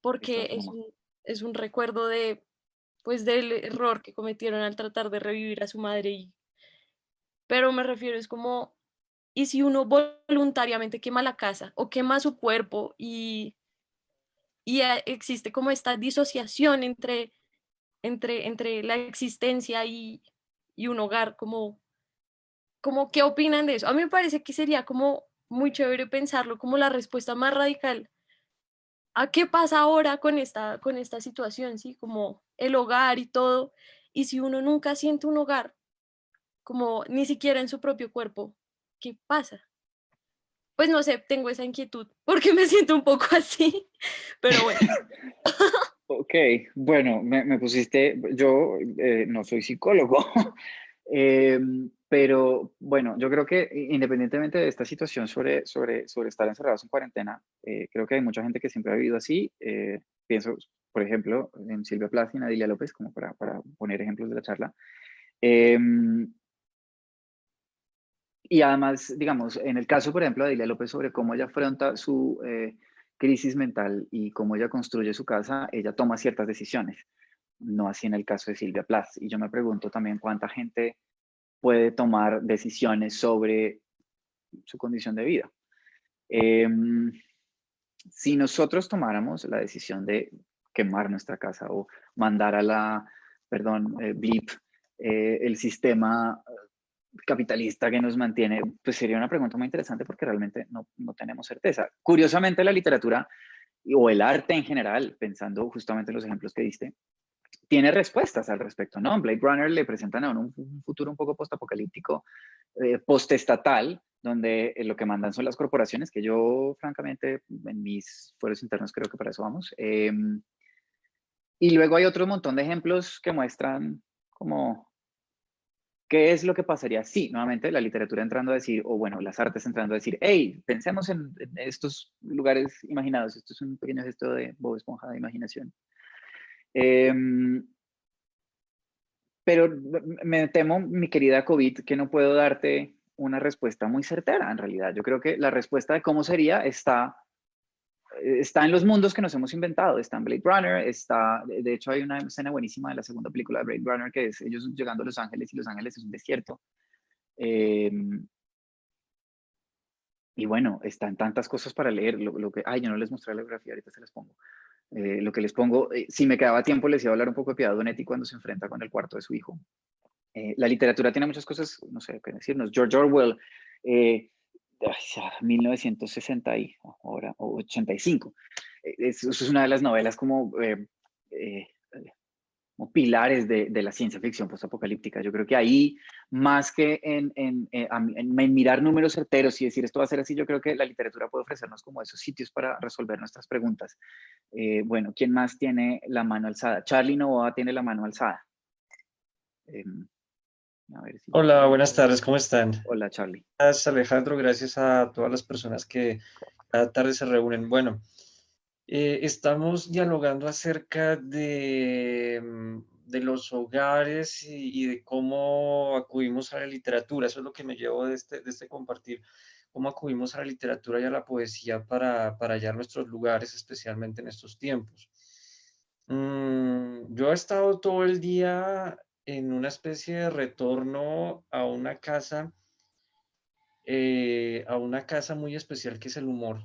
porque su mamá. es un recuerdo de, pues, del error que cometieron al tratar de revivir a su madre y pero me refiero, es como, ¿y si uno voluntariamente quema la casa o quema su cuerpo y existe como esta disociación entre entre la existencia y un hogar, como qué opinan de eso. A mí me parece que sería como muy chévere pensarlo como la respuesta más radical a qué pasa ahora con esta situación, ¿sí? Como el hogar y todo. Y si uno nunca siente un hogar, como ni siquiera en su propio cuerpo, ¿qué pasa? Pues no sé, tengo esa inquietud porque me siento un poco así, pero bueno. Ok, bueno, me pusiste, yo no soy psicólogo, pero bueno, yo creo que independientemente de esta situación sobre estar encerrados en cuarentena, creo que hay mucha gente que siempre ha vivido así. Pienso, por ejemplo, en Silvia Plath y Nadilia López, como para poner ejemplos de la charla. Em, y además, digamos, en el caso, por ejemplo, de Adilia López, sobre cómo ella afronta su crisis mental y cómo ella construye su casa, ella toma ciertas decisiones, no así en el caso de Silvia Plath. Y yo me pregunto también cuánta gente puede tomar decisiones sobre su condición de vida. Eh, si nosotros tomáramos la decisión de quemar nuestra casa o mandar a la, perdón, blip, el sistema capitalista que nos mantiene, pues sería una pregunta muy interesante porque realmente no tenemos certeza. Curiosamente, la literatura o el arte en general, pensando justamente en los ejemplos que diste, tiene respuestas al respecto, ¿no? Blade Runner le presentan a uno un futuro un poco postapocalíptico, postestatal, donde lo que mandan son las corporaciones, que yo, francamente, en mis fueros internos creo que para eso vamos. Y luego hay otro montón de ejemplos que muestran como qué es lo que pasaría si, nuevamente, la literatura entrando a decir, o bueno, las artes entrando a decir, hey, pensemos en estos lugares imaginados. Esto es un pequeño gesto de Bob Esponja de imaginación. Eh, Pero me temo, mi querida COVID, que no puedo darte una respuesta muy certera en realidad. Yo creo que la respuesta de cómo sería está en los mundos que nos hemos inventado. Está en Blade Runner, está, de hecho hay una escena buenísima de la segunda película de Blade Runner que es ellos llegando a Los Ángeles y Los Ángeles es un desierto. Eh, y bueno, están tantas cosas para leer. Ay, yo no les mostré la biografía, ahorita se las pongo. Lo que les pongo, si me quedaba tiempo, les iba a hablar un poco de Piedad Donetti cuando se enfrenta con el cuarto de su hijo. La literatura tiene muchas cosas, no sé qué decirnos. George Orwell, eh, 1960 y ahora, o 85. Eso es una de las novelas eh, como pilares de la ciencia ficción postapocalíptica. Yo creo que ahí, más que en mirar números certeros y decir esto va a ser así, yo creo que la literatura puede ofrecernos como esos sitios para resolver nuestras preguntas. Bueno, ¿quién más tiene la mano alzada? Charlie Novoa tiene la mano alzada. Eh, a ver si yo Hola, puedo buenas mirar ahí. tardes, ¿cómo están? Hola, Charlie. Gracias, Alejandro, gracias a todas las personas que cada tarde se reúnen. Bueno, estamos dialogando acerca de los hogares y de cómo acudimos a la literatura. Eso es lo que me llevo de este compartir, cómo acudimos a la literatura y a la poesía para hallar nuestros lugares, especialmente en estos tiempos. Yo he estado todo el día en una especie de retorno a una casa muy especial que es el humor.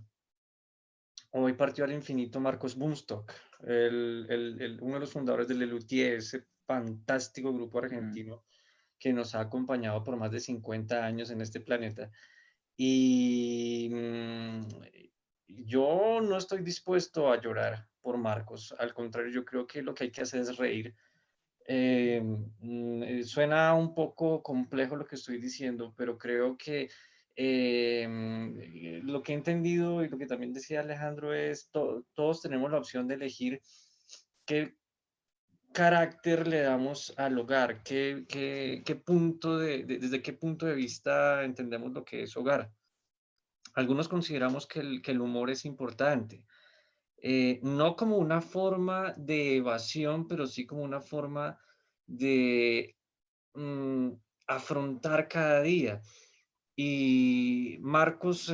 Hoy partió al infinito Marcos Bunstock, uno de los fundadores de Lelutier, ese fantástico grupo Mm. argentino que nos ha acompañado por más de 50 años en este planeta. Y yo no estoy dispuesto a llorar por Marcos, al contrario, yo creo que lo que hay que hacer es reír. Suena un poco complejo lo que estoy diciendo, pero creo que lo que he entendido y lo que también decía Alejandro es todos tenemos la opción de elegir qué carácter le damos al hogar, qué punto desde qué punto de vista entendemos lo que es hogar. Algunos consideramos que el humor es importante, no como una forma de evasión, pero sí como una forma de mm, afrontar cada día. Y Marcos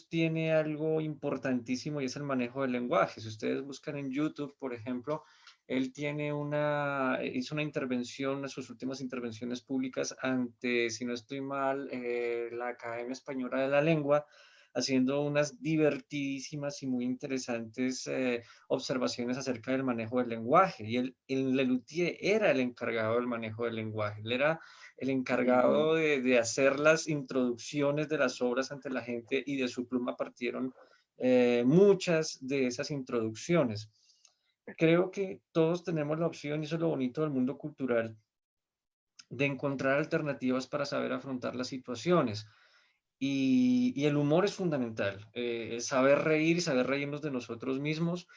tiene algo importantísimo y es el manejo del lenguaje. Si ustedes buscan en YouTube, por ejemplo, él hizo una intervención, una de sus últimas intervenciones públicas ante, si no estoy mal, la Academia Española de la Lengua, haciendo unas divertidísimas y muy interesantes observaciones acerca del manejo del lenguaje. Y el Lelutier era el encargado del manejo del lenguaje. Él era el encargado de hacer las introducciones de las obras ante la gente, y de su pluma partieron muchas de esas introducciones. Creo que todos tenemos la opción, y eso es lo bonito del mundo cultural, de encontrar alternativas para saber afrontar las situaciones. Y el humor es fundamental. Saber reír, saber reírnos de nosotros mismos,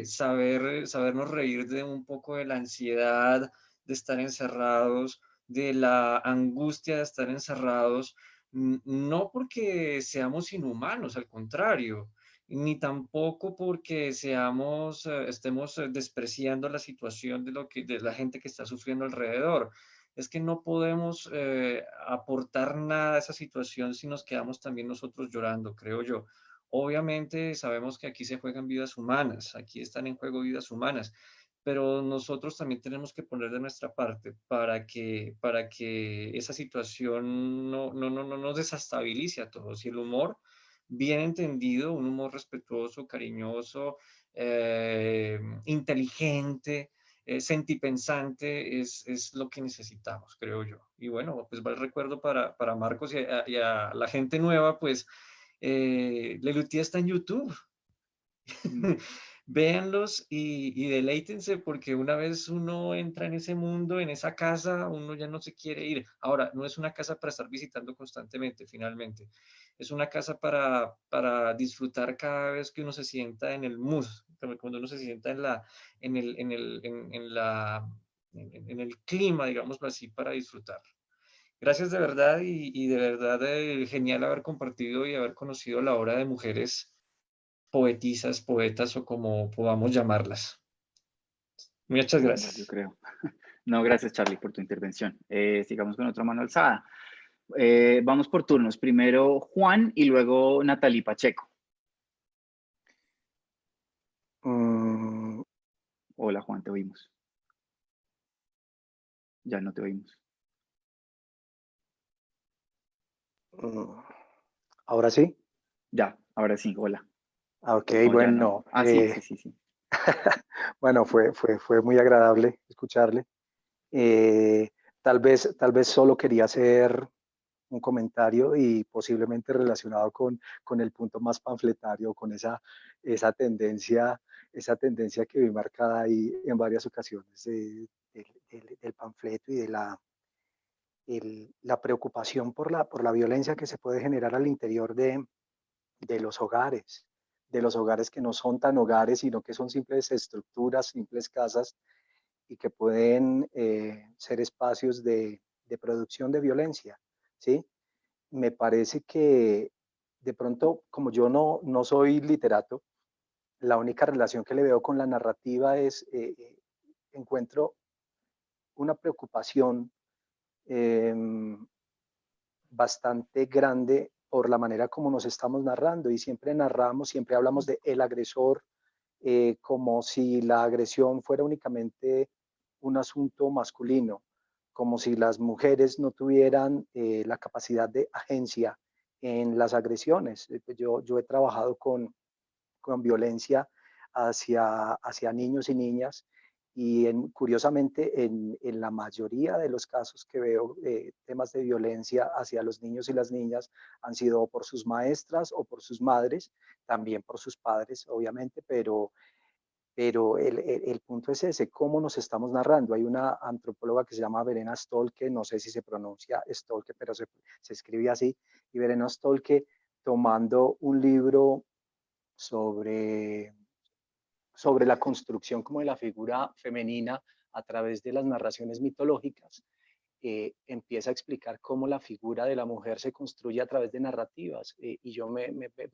sabernos reír de un poco de la ansiedad de estar encerrados, de la angustia de estar encerrados, no porque seamos inhumanos, al contrario, ni tampoco porque estemos despreciando la situación de la gente que está sufriendo alrededor. Es que no podemos aportar nada a esa situación si nos quedamos también nosotros llorando, creo yo. Obviamente sabemos que aquí se juegan vidas humanas, aquí están en juego vidas humanas, pero nosotros también tenemos que poner de nuestra parte para que esa situación no nos desestabilice a todos. Y el humor, bien entendido, un humor respetuoso, cariñoso, inteligente, sentipensante, es lo que necesitamos, creo yo. Y bueno, pues va el recuerdo para Marcos y a la gente nueva, pues Lelutier está en YouTube. Mm. Véanlos y deleítense, porque una vez uno entra en ese mundo, en esa casa, uno ya no se quiere ir. Ahora, no es una casa para estar visitando constantemente, finalmente. Es una casa para disfrutar cada vez que uno se sienta en el mood, cuando uno se sienta en el clima, digámoslo así, para disfrutar. Gracias de verdad, y de verdad genial haber compartido y haber conocido la obra de mujeres poetisas, poetas, o como podamos llamarlas. Muchas Ambas, yo gracias. creo. No, gracias, Charlie, por tu intervención. Sigamos con otra mano alzada. Vamos por turnos. Primero Juan y luego Natalie Pacheco. Mm, Hola, Juan, te oímos. Ya no te oímos. mm, Ahora sí. Ya, ahora sí, hola. Ok, No, ya no. bueno, Ah, sí, sí, sí, sí. bueno, fue muy agradable escucharle. Eh, tal vez solo quería hacer un comentario y posiblemente relacionado con el punto más panfletario, con esa tendencia, esa tendencia que vi marcada ahí en varias ocasiones del panfleto y de la preocupación por la violencia que se puede generar al interior de de los hogares que no son tan hogares, sino que son simples estructuras, simples casas, y que pueden ser espacios de producción de violencia, ¿sí? Me parece que de pronto, como yo no soy literato, la única relación que le veo con la narrativa es, encuentro una preocupación eh, bastante grande por la manera como nos estamos narrando, y siempre narramos, siempre hablamos de el agresor, como si la agresión fuera únicamente un asunto masculino, como si las mujeres no tuvieran la capacidad de agencia en las agresiones. Yo he trabajado con violencia hacia niños y niñas, y curiosamente la mayoría de los casos que veo, temas de violencia hacia los niños y las niñas, han sido por sus maestras o por sus madres, también por sus padres, obviamente, pero el punto es ese, cómo nos estamos narrando. Hay una antropóloga que se llama Verena Stolke, no sé si se pronuncia Stolke, pero se escribe así, y Verena Stolke, tomando un libro sobre, sobre la construcción como de la figura femenina a través de las narraciones mitológicas, empieza a explicar cómo la figura de la mujer se construye a través de narrativas. Y yo me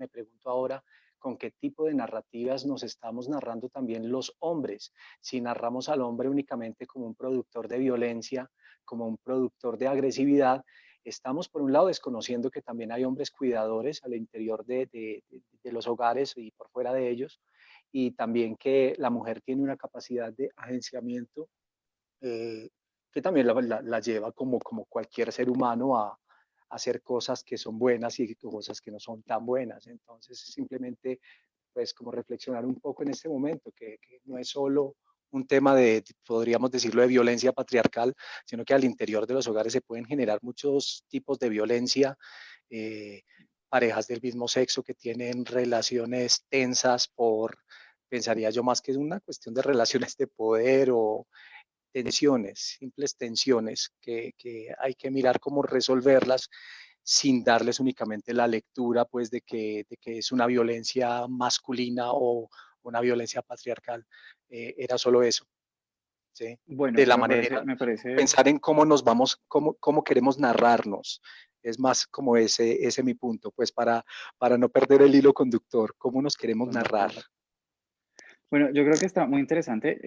pregunto ahora, ¿con qué tipo de narrativas nos estamos narrando también los hombres? Si narramos al hombre únicamente como un productor de violencia, como un productor de agresividad, estamos por un lado desconociendo que también hay hombres cuidadores al interior de los hogares y por fuera de ellos, y también que la mujer tiene una capacidad de agenciamiento, eh, que también la lleva como cualquier ser humano hacer cosas que son buenas y cosas que no son tan buenas. Entonces, simplemente, pues, como reflexionar un poco en este momento, que no es solo un tema de, podríamos decirlo, de violencia patriarcal, sino que al interior de los hogares se pueden generar muchos tipos de violencia, parejas del mismo sexo que tienen relaciones tensas por, pensaría yo, más que es una cuestión de relaciones de poder o tensiones, simples tensiones que hay que mirar cómo resolverlas sin darles únicamente la lectura pues de que es una violencia masculina o una violencia patriarcal. Era solo eso, ¿sí? Bueno, De la me parece, pensar en cómo nos vamos, cómo queremos narrarnos. Es más como ese mi punto, pues para no perder el hilo conductor, cómo nos queremos narrar. bueno, yo creo que está muy interesante.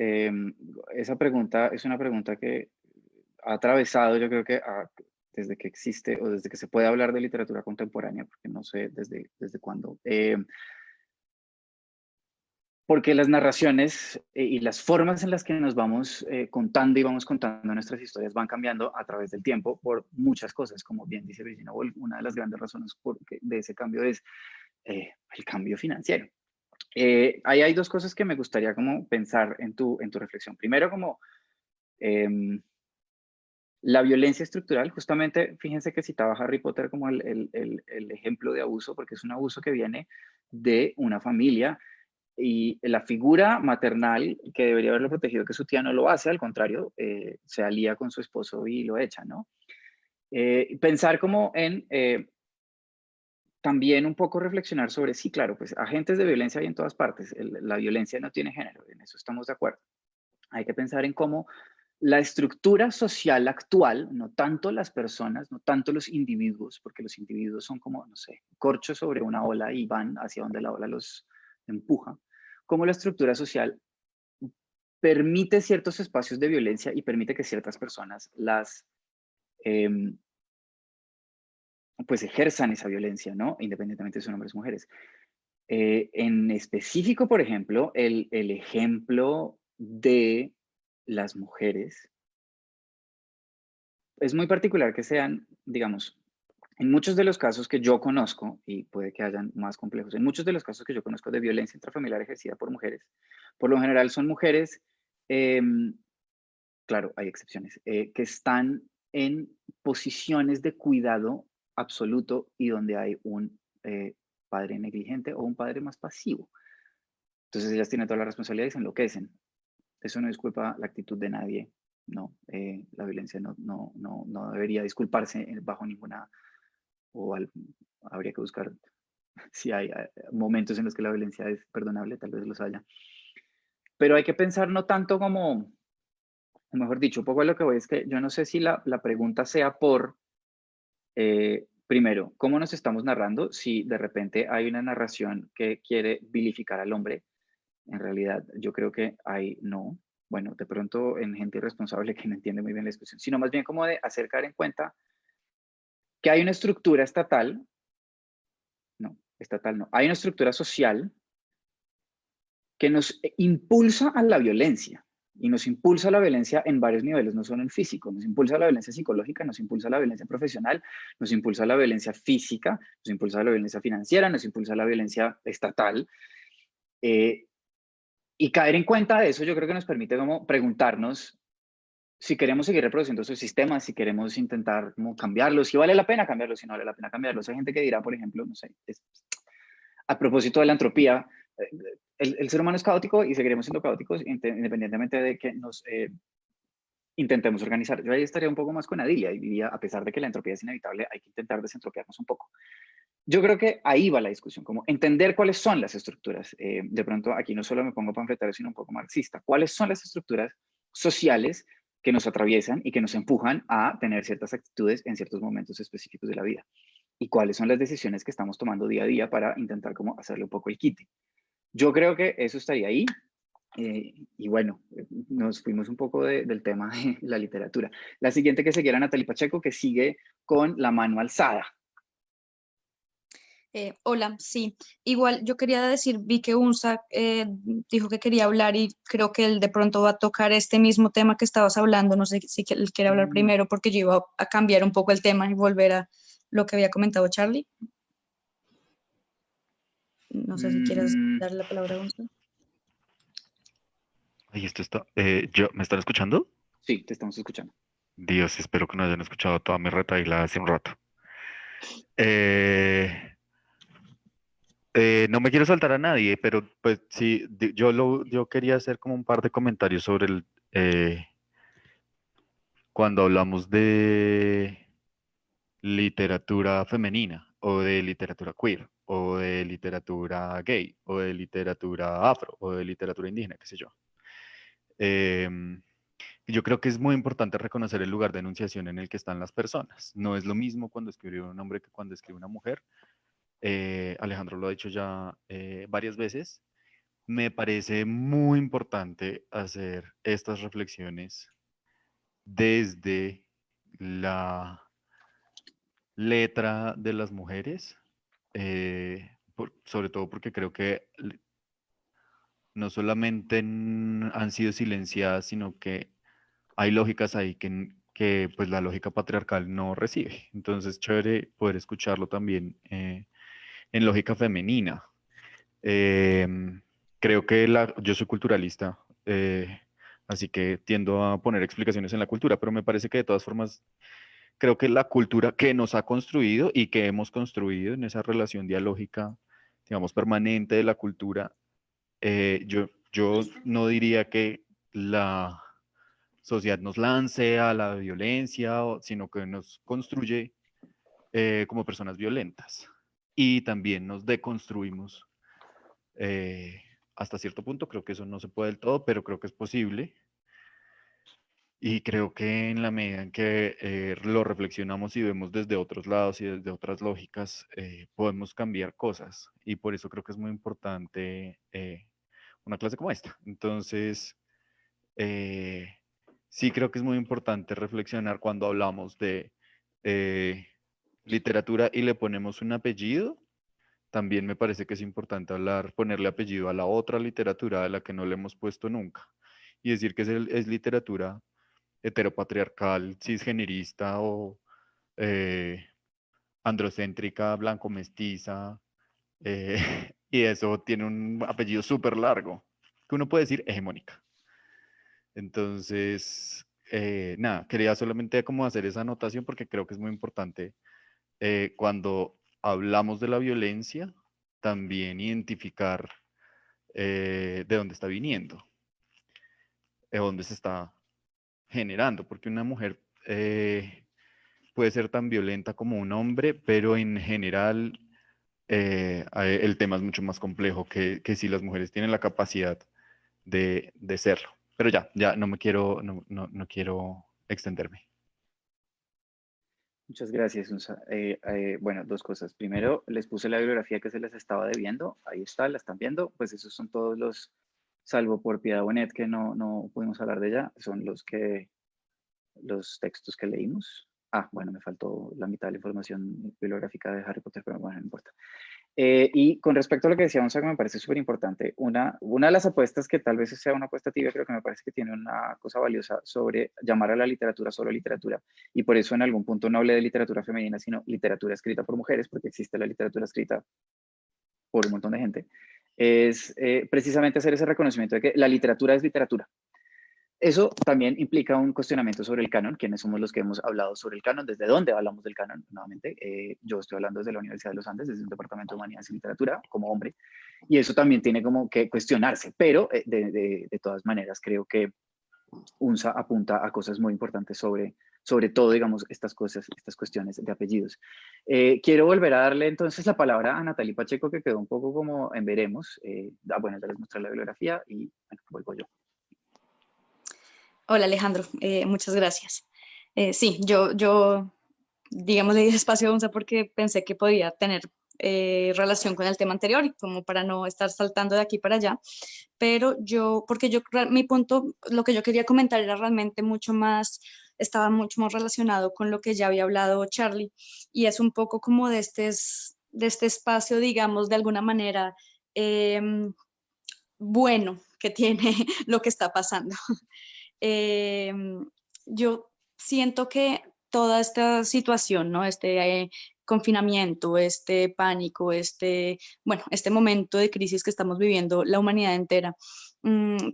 Esa pregunta es una pregunta que ha atravesado, yo creo que desde que existe o desde que se puede hablar de literatura contemporánea, porque no sé desde cuándo. Porque las narraciones y las formas en las que nos vamos contando y vamos contando nuestras historias van cambiando a través del tiempo por muchas cosas, como bien dice Virginia Woolf. Una de las grandes razones de ese cambio es el cambio financiero. Ahí hay dos cosas que me gustaría como pensar en tu reflexión. Primero, como la violencia estructural. Justamente, fíjense que citaba Harry Potter como el ejemplo de abuso, porque es un abuso que viene de una familia y la figura maternal que debería haberlo protegido, que su tía no lo hace, al contrario, se alía con su esposo y lo echa, ¿no? Pensar como en también un poco reflexionar sobre, sí, claro, pues agentes de violencia hay en todas partes, la violencia no tiene género, en eso estamos de acuerdo. Hay que pensar en cómo la estructura social actual, no tanto las personas, no tanto los individuos, porque los individuos son como, no sé, corchos sobre una ola y van hacia donde la ola los empuja, cómo la estructura social permite ciertos espacios de violencia y permite que ciertas personas pues ejerzan esa violencia, ¿no? Independientemente de si son hombres o mujeres. En específico, por ejemplo, el ejemplo de las mujeres es muy particular que sean, digamos, en muchos de los casos que yo conozco, y puede que hayan más complejos, en muchos de los casos que yo conozco de violencia intrafamiliar ejercida por mujeres, por lo general son mujeres, claro, hay excepciones, que están en posiciones de cuidado absoluto y donde hay un padre negligente o un padre más pasivo. Entonces ellas tienen toda la responsabilidad y se enloquecen. Eso no disculpa la actitud de nadie, no. La violencia no debería disculparse bajo ninguna, habría que buscar si hay momentos en los que la violencia es perdonable, tal vez los haya. Pero hay que pensar no tanto como, o mejor dicho, un poco a lo que voy es que yo no sé si la pregunta sea por, primero, cómo nos estamos narrando, si de repente hay una narración que quiere vilificar al hombre. En realidad, yo creo que hay no. Bueno, de pronto en gente irresponsable que no entiende muy bien la discusión, sino más bien como de acercar en cuenta que hay una estructura estatal, no, hay una estructura social que nos impulsa a la violencia y nos impulsa a la violencia en varios niveles, no solo en físico, nos impulsa a la violencia psicológica, nos impulsa a la violencia profesional, nos impulsa a la violencia física, nos impulsa a la violencia financiera, nos impulsa a la violencia estatal. Y caer en cuenta de eso yo creo que nos permite como preguntarnos si queremos seguir reproduciendo esos sistemas, si queremos intentar como cambiarlos, si vale la pena cambiarlos, si no vale la pena cambiarlos. Hay gente que dirá, por ejemplo, no sé, a propósito de la entropía, el ser humano es caótico y seguiremos siendo caóticos independientemente de que nos intentemos organizar. Yo ahí estaría un poco más con Adilia y diría, a pesar de que la entropía es inevitable, hay que intentar desentropiarnos un poco. Yo creo que ahí va la discusión, como entender cuáles son las estructuras. De pronto aquí no solo me pongo panfletario, sino un poco marxista. ¿Cuáles son las estructuras sociales que nos atraviesan y que nos empujan a tener ciertas actitudes en ciertos momentos específicos de la vida? ¿Y cuáles son las decisiones que estamos tomando día a día para intentar como hacerle un poco el quite? Yo creo que eso estaría ahí. Y bueno, nos fuimos un poco del tema de la literatura. La siguiente que seguirá Natalie Pacheco, que sigue con la mano alzada. Hola, sí. Igual yo quería decir, vi que Unsa dijo que quería hablar y creo que él de pronto va a tocar este mismo tema que estabas hablando. No sé si él quiere hablar primero porque yo iba a cambiar un poco el tema y volver lo que había comentado Charlie. No sé si quieras darle la palabra a Gonzalo. Ahí esto está. ¿Me están escuchando? Sí, te estamos escuchando. Dios, espero que no hayan escuchado toda mi retaíla hace un rato. Eh, no me quiero saltar a nadie, pero pues sí, yo quería hacer como un par de comentarios sobre cuando hablamos de literatura femenina o de literatura queer o de literatura gay o de literatura afro o de literatura indígena, qué sé yo. Yo creo que es muy importante reconocer el lugar de enunciación en el que están las personas. No es lo mismo cuando escribe un hombre que cuando escribe una mujer. Alejandro lo ha dicho ya varias veces. Me parece muy importante hacer estas reflexiones desde la letra de las mujeres, sobre todo porque creo que no solamente han sido silenciadas, sino que hay lógicas ahí que pues la lógica patriarcal no recibe. Entonces, chévere poder escucharlo también en lógica femenina. Creo que yo soy culturalista, así que tiendo a poner explicaciones en la cultura, pero me parece que de todas formas, creo que la cultura que nos ha construido y que hemos construido en esa relación dialógica, digamos, permanente de la cultura, yo no diría que la sociedad nos lance a la violencia, sino que nos construye como personas violentas. Y también nos deconstruimos hasta cierto punto. Creo que eso no se puede del todo, pero creo que es posible. Y creo que en la medida en que lo reflexionamos y vemos desde otros lados y desde otras lógicas, podemos cambiar cosas. Y por eso creo que es muy importante una clase como esta. Entonces, sí creo que es muy importante reflexionar cuando hablamos de literatura y le ponemos un apellido. También me parece que es importante ponerle apellido a la otra literatura a la que no le hemos puesto nunca. Y decir que es literatura heteropatriarcal, cisgenerista o androcéntrica, blanco-mestiza. Y eso tiene un apellido súper largo, que uno puede decir hegemónica. Entonces, nada, quería solamente como hacer esa anotación porque creo que es muy importante cuando hablamos de la violencia, también identificar de dónde está viniendo, de dónde se está generando, porque una mujer puede ser tan violenta como un hombre, pero en general el tema es mucho más complejo que si las mujeres tienen la capacidad de serlo. Pero ya no quiero extenderme. Muchas gracias, Unsa. Bueno, dos cosas. Primero, les puse la bibliografía que se les estaba debiendo. Ahí está, la están viendo. Pues esos son todos los, salvo por Piedad Bonet, que no pudimos hablar de ella, son los textos que leímos. Bueno, me faltó la mitad de la información bibliográfica de Harry Potter, pero bueno, no importa. Y con respecto a lo que decía Gonzaga, me parece súper importante. Una de las apuestas que tal vez sea una apuesta tibia, creo que me parece que tiene una cosa valiosa sobre llamar a la literatura solo literatura. Y por eso en algún punto no hablé de literatura femenina, sino literatura escrita por mujeres, porque existe la literatura escrita por un montón de gente. Es precisamente hacer ese reconocimiento de que la literatura es literatura. Eso también implica un cuestionamiento sobre el canon, quiénes somos los que hemos hablado sobre el canon, desde dónde hablamos del canon, nuevamente. Yo estoy hablando desde la Universidad de los Andes, desde un departamento de Humanidades y Literatura, como hombre, y eso también tiene como que cuestionarse, pero de todas maneras creo que UNSA apunta a cosas muy importantes sobre todo, digamos, estas cosas, estas cuestiones de apellidos. Quiero volver a darle entonces la palabra a Natalie Pacheco, que quedó un poco como en veremos. Bueno, ya les mostré la bibliografía y bueno, vuelvo yo. Hola Alejandro, muchas gracias. Sí, yo digamos, le di espacio a Unsa porque pensé que podía tener relación con el tema anterior y como para no estar saltando de aquí para allá, pero mi punto, lo que yo quería comentar era realmente estaba mucho más relacionado con lo que ya había hablado Charlie y es un poco como de este espacio, digamos, de alguna manera bueno que tiene lo que está pasando. Yo siento que toda esta situación, ¿no? confinamiento, este pánico, bueno, este momento de crisis que estamos viviendo la humanidad entera,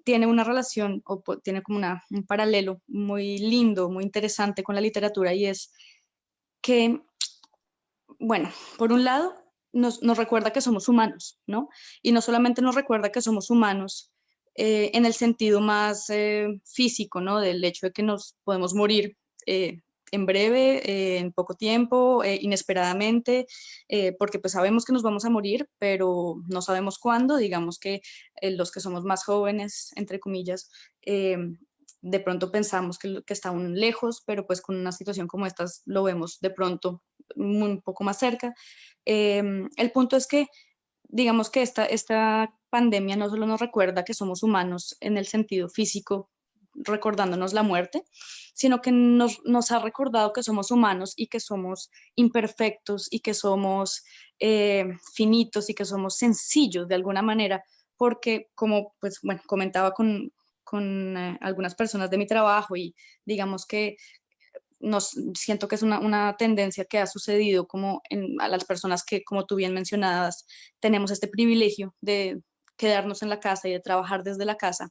tiene una relación o tiene como un paralelo muy lindo, muy interesante con la literatura, y es que, bueno, por un lado, nos recuerda que somos humanos, ¿no? Y no solamente nos recuerda que somos humanos en el sentido más físico, ¿no? Del hecho de que nos podemos morir en breve, en poco tiempo, inesperadamente, porque pues sabemos que nos vamos a morir, pero no sabemos cuándo. Digamos que los que somos más jóvenes, entre comillas, de pronto pensamos que está aún lejos, pero pues con una situación como esta lo vemos de pronto un poco más cerca. El punto es que, digamos que esta pandemia no solo nos recuerda que somos humanos en el sentido físico, recordándonos la muerte, sino que nos ha recordado que somos humanos y que somos imperfectos y que somos finitos y que somos sencillos de alguna manera, porque como pues, bueno, comentaba con algunas personas de mi trabajo, y digamos que siento que es una tendencia que ha sucedido como a las personas que, como tú bien mencionabas, tenemos este privilegio de quedarnos en la casa y de trabajar desde la casa.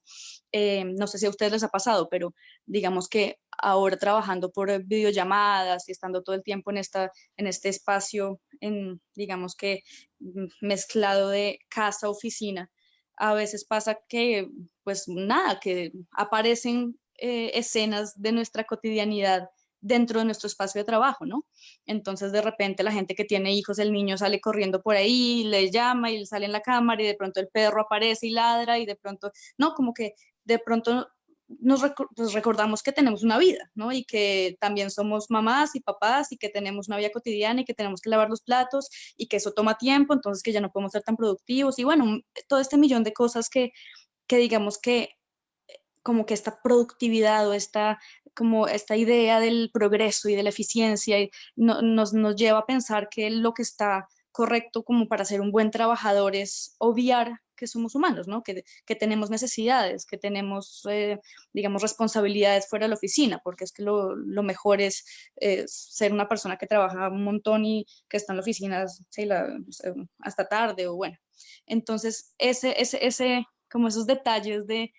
No sé si a ustedes les ha pasado, pero digamos que ahora trabajando por videollamadas y estando todo el tiempo en este espacio, digamos que mezclado de casa-oficina, a veces pasa que, pues nada, que aparecen escenas de nuestra cotidianidad dentro de nuestro espacio de trabajo, ¿no? Entonces, de repente, la gente que tiene hijos, el niño sale corriendo por ahí, le llama y le sale en la cámara, y de pronto el perro aparece y ladra, y de pronto, no, como que de pronto pues recordamos que tenemos una vida, ¿no? Y que también somos mamás y papás, y que tenemos una vida cotidiana, y que tenemos que lavar los platos, y que eso toma tiempo, entonces que ya no podemos ser tan productivos, y bueno, todo este millón de cosas que digamos que como que esta productividad o como esta idea del progreso y de la eficiencia nos lleva a pensar que lo que está correcto como para ser un buen trabajador es obviar que somos humanos, ¿no? Que tenemos necesidades, que tenemos, digamos, responsabilidades fuera de la oficina, porque es que lo mejor es ser una persona que trabaja un montón y que está en la oficina, sí, hasta tarde, o bueno. Entonces, como esos detalles de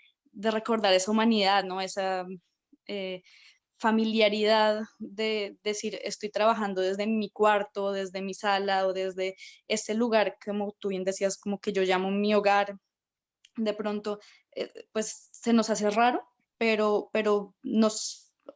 recordar esa humanidad, ¿no? Esa familiaridad de decir, estoy trabajando desde mi cuarto, desde mi sala, o desde ese lugar, como tú bien decías, como que yo llamo mi hogar. De pronto, pues se nos hace raro, pero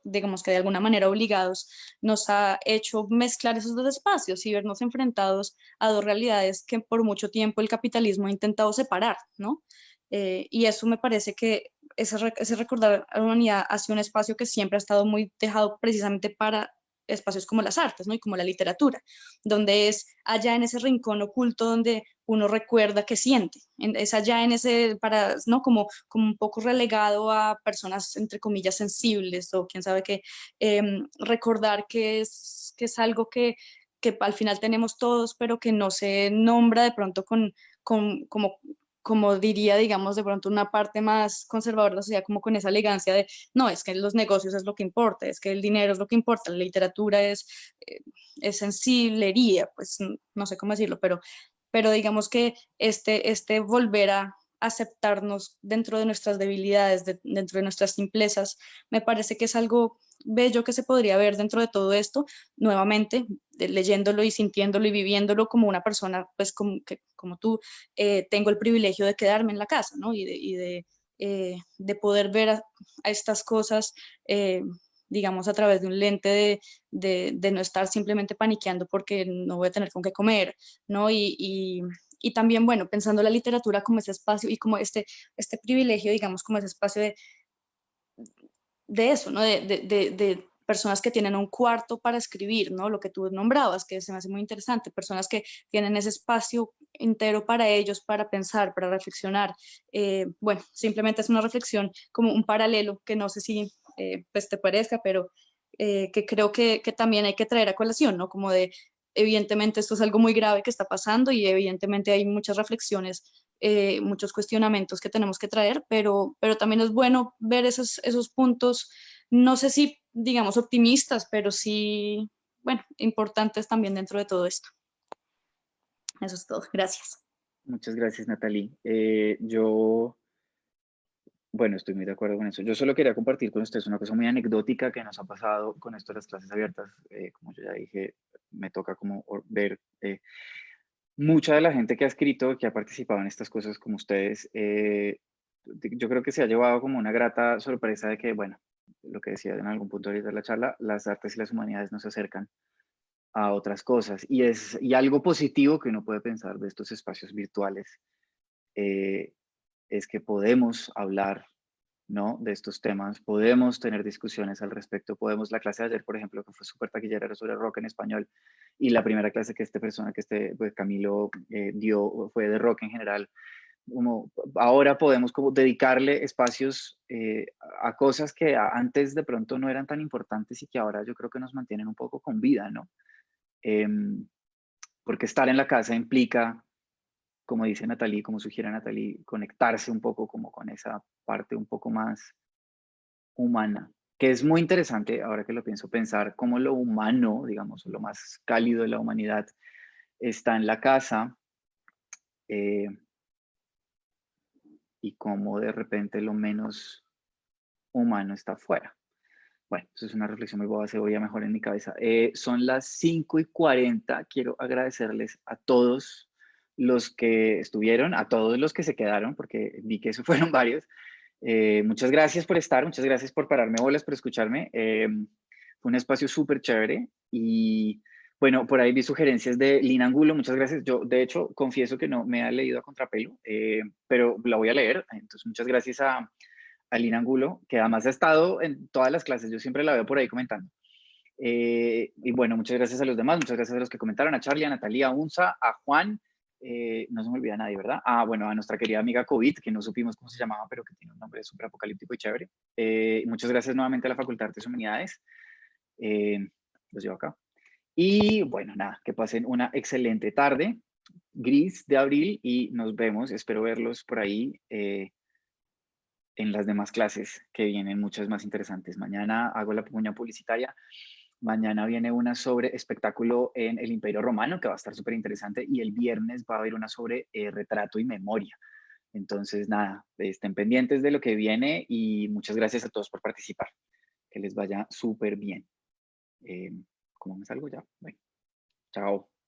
digamos que de alguna manera obligados, nos ha hecho mezclar esos dos espacios y vernos enfrentados a dos realidades que por mucho tiempo el capitalismo ha intentado separar, ¿no? Y eso me parece que ese recordar a la humanidad hacia un espacio que siempre ha estado muy dejado precisamente para espacios como las artes, ¿no? Y como la literatura, donde es allá en ese rincón oculto donde uno recuerda que siente, es allá en ese, ¿no? Como un poco relegado a personas, entre comillas, sensibles, o quién sabe qué, recordar que es algo que al final tenemos todos, pero que no se nombra de pronto como diría, digamos, de pronto una parte más conservadora de la sociedad, como con esa elegancia de, no, es que los negocios es lo que importa, es que el dinero es lo que importa, la literatura es sensiblería, pues no sé cómo decirlo, pero digamos que este volver a aceptarnos dentro de nuestras debilidades, dentro de nuestras simplezas, me parece que es algo bello que se podría ver dentro de todo esto, nuevamente, leyéndolo y sintiéndolo y viviéndolo como una persona, pues como tú, tengo el privilegio de quedarme en la casa, ¿no? De poder ver a estas cosas, digamos, a través de un lente de no estar simplemente paniqueando porque no voy a tener con qué comer, ¿no? Y también, bueno, pensando la literatura como ese espacio y como este privilegio, digamos, como ese espacio de eso, ¿no? De personas que tienen un cuarto para escribir, ¿no? Lo que tú nombrabas, que se me hace muy interesante, personas que tienen ese espacio entero para ellos, para pensar, para reflexionar. Bueno, simplemente es una reflexión, como un paralelo que no sé si pues te parezca, pero que creo que también hay que traer a colación, ¿no? Como evidentemente esto es algo muy grave que está pasando, y evidentemente hay muchas reflexiones, muchos cuestionamientos que tenemos que traer, pero también es bueno ver esos puntos, no sé si digamos optimistas, pero sí, bueno, importantes también dentro de todo esto. Eso es todo. Gracias. Muchas gracias, Natalie. Bueno, estoy muy de acuerdo con eso. Yo solo quería compartir con ustedes una cosa muy anecdótica que nos ha pasado con esto de las clases abiertas. Como yo ya dije, me toca como ver mucha de la gente que ha escrito, que ha participado en estas cosas como ustedes. Yo creo que se ha llevado como una grata sorpresa de que, bueno, lo que decía en algún punto ahorita de la charla, las artes y las humanidades nos acercan a otras cosas. Y algo positivo que uno puede pensar de estos espacios virtuales es que podemos hablar, ¿no?, de estos temas, podemos tener discusiones al respecto, la clase de ayer, por ejemplo, que fue súper taquillera, era sobre rock en español, y la primera clase que pues Camilo dio fue de rock en general. Como ahora podemos como dedicarle espacios a cosas que antes de pronto no eran tan importantes y que ahora yo creo que nos mantienen un poco con vida, ¿no? Porque estar en la casa implica, como dice Natalie, como sugiere Natalie, conectarse un poco como con esa parte un poco más humana, que es muy interesante, ahora que lo pienso, pensar cómo lo humano, digamos, lo más cálido de la humanidad está en la casa y cómo de repente lo menos humano está afuera. Bueno, eso es una reflexión muy boba, se oía mejor en mi cabeza. Son las 5:40. Quiero agradecerles a todos los que estuvieron, a todos los que se quedaron, porque vi que eso fueron varios. Muchas gracias por estar, muchas gracias por pararme bolas, por escucharme. Fue un espacio súper chévere y bueno, por ahí vi sugerencias de Lina Angulo, muchas gracias. Yo, de hecho, confieso que no me ha leído a contrapelo, pero la voy a leer. Entonces, muchas gracias a Lina Angulo, que además ha estado en todas las clases, yo siempre la veo por ahí comentando. Y bueno, muchas gracias a los demás, muchas gracias a los que comentaron, a Charlie, a Natalia, a Unza, a Juan, no se me olvida nadie, ¿verdad? Bueno, a nuestra querida amiga COVID, que no supimos cómo se llamaba, pero que tiene un nombre súper apocalíptico y chévere. Muchas gracias nuevamente a la Facultad de Artes y Humanidades. Los llevo acá. Y bueno, nada, que pasen una excelente tarde, gris de abril, y nos vemos, espero verlos por ahí en las demás clases que vienen, muchas más interesantes. Mañana hago la puña publicitaria. Mañana viene una sobre espectáculo en el Imperio Romano, que va a estar súper interesante. Y el viernes va a haber una sobre retrato y memoria. Entonces, nada, estén pendientes de lo que viene y muchas gracias a todos por participar. Que les vaya súper bien. ¿Cómo me salgo ya? Bueno, chao.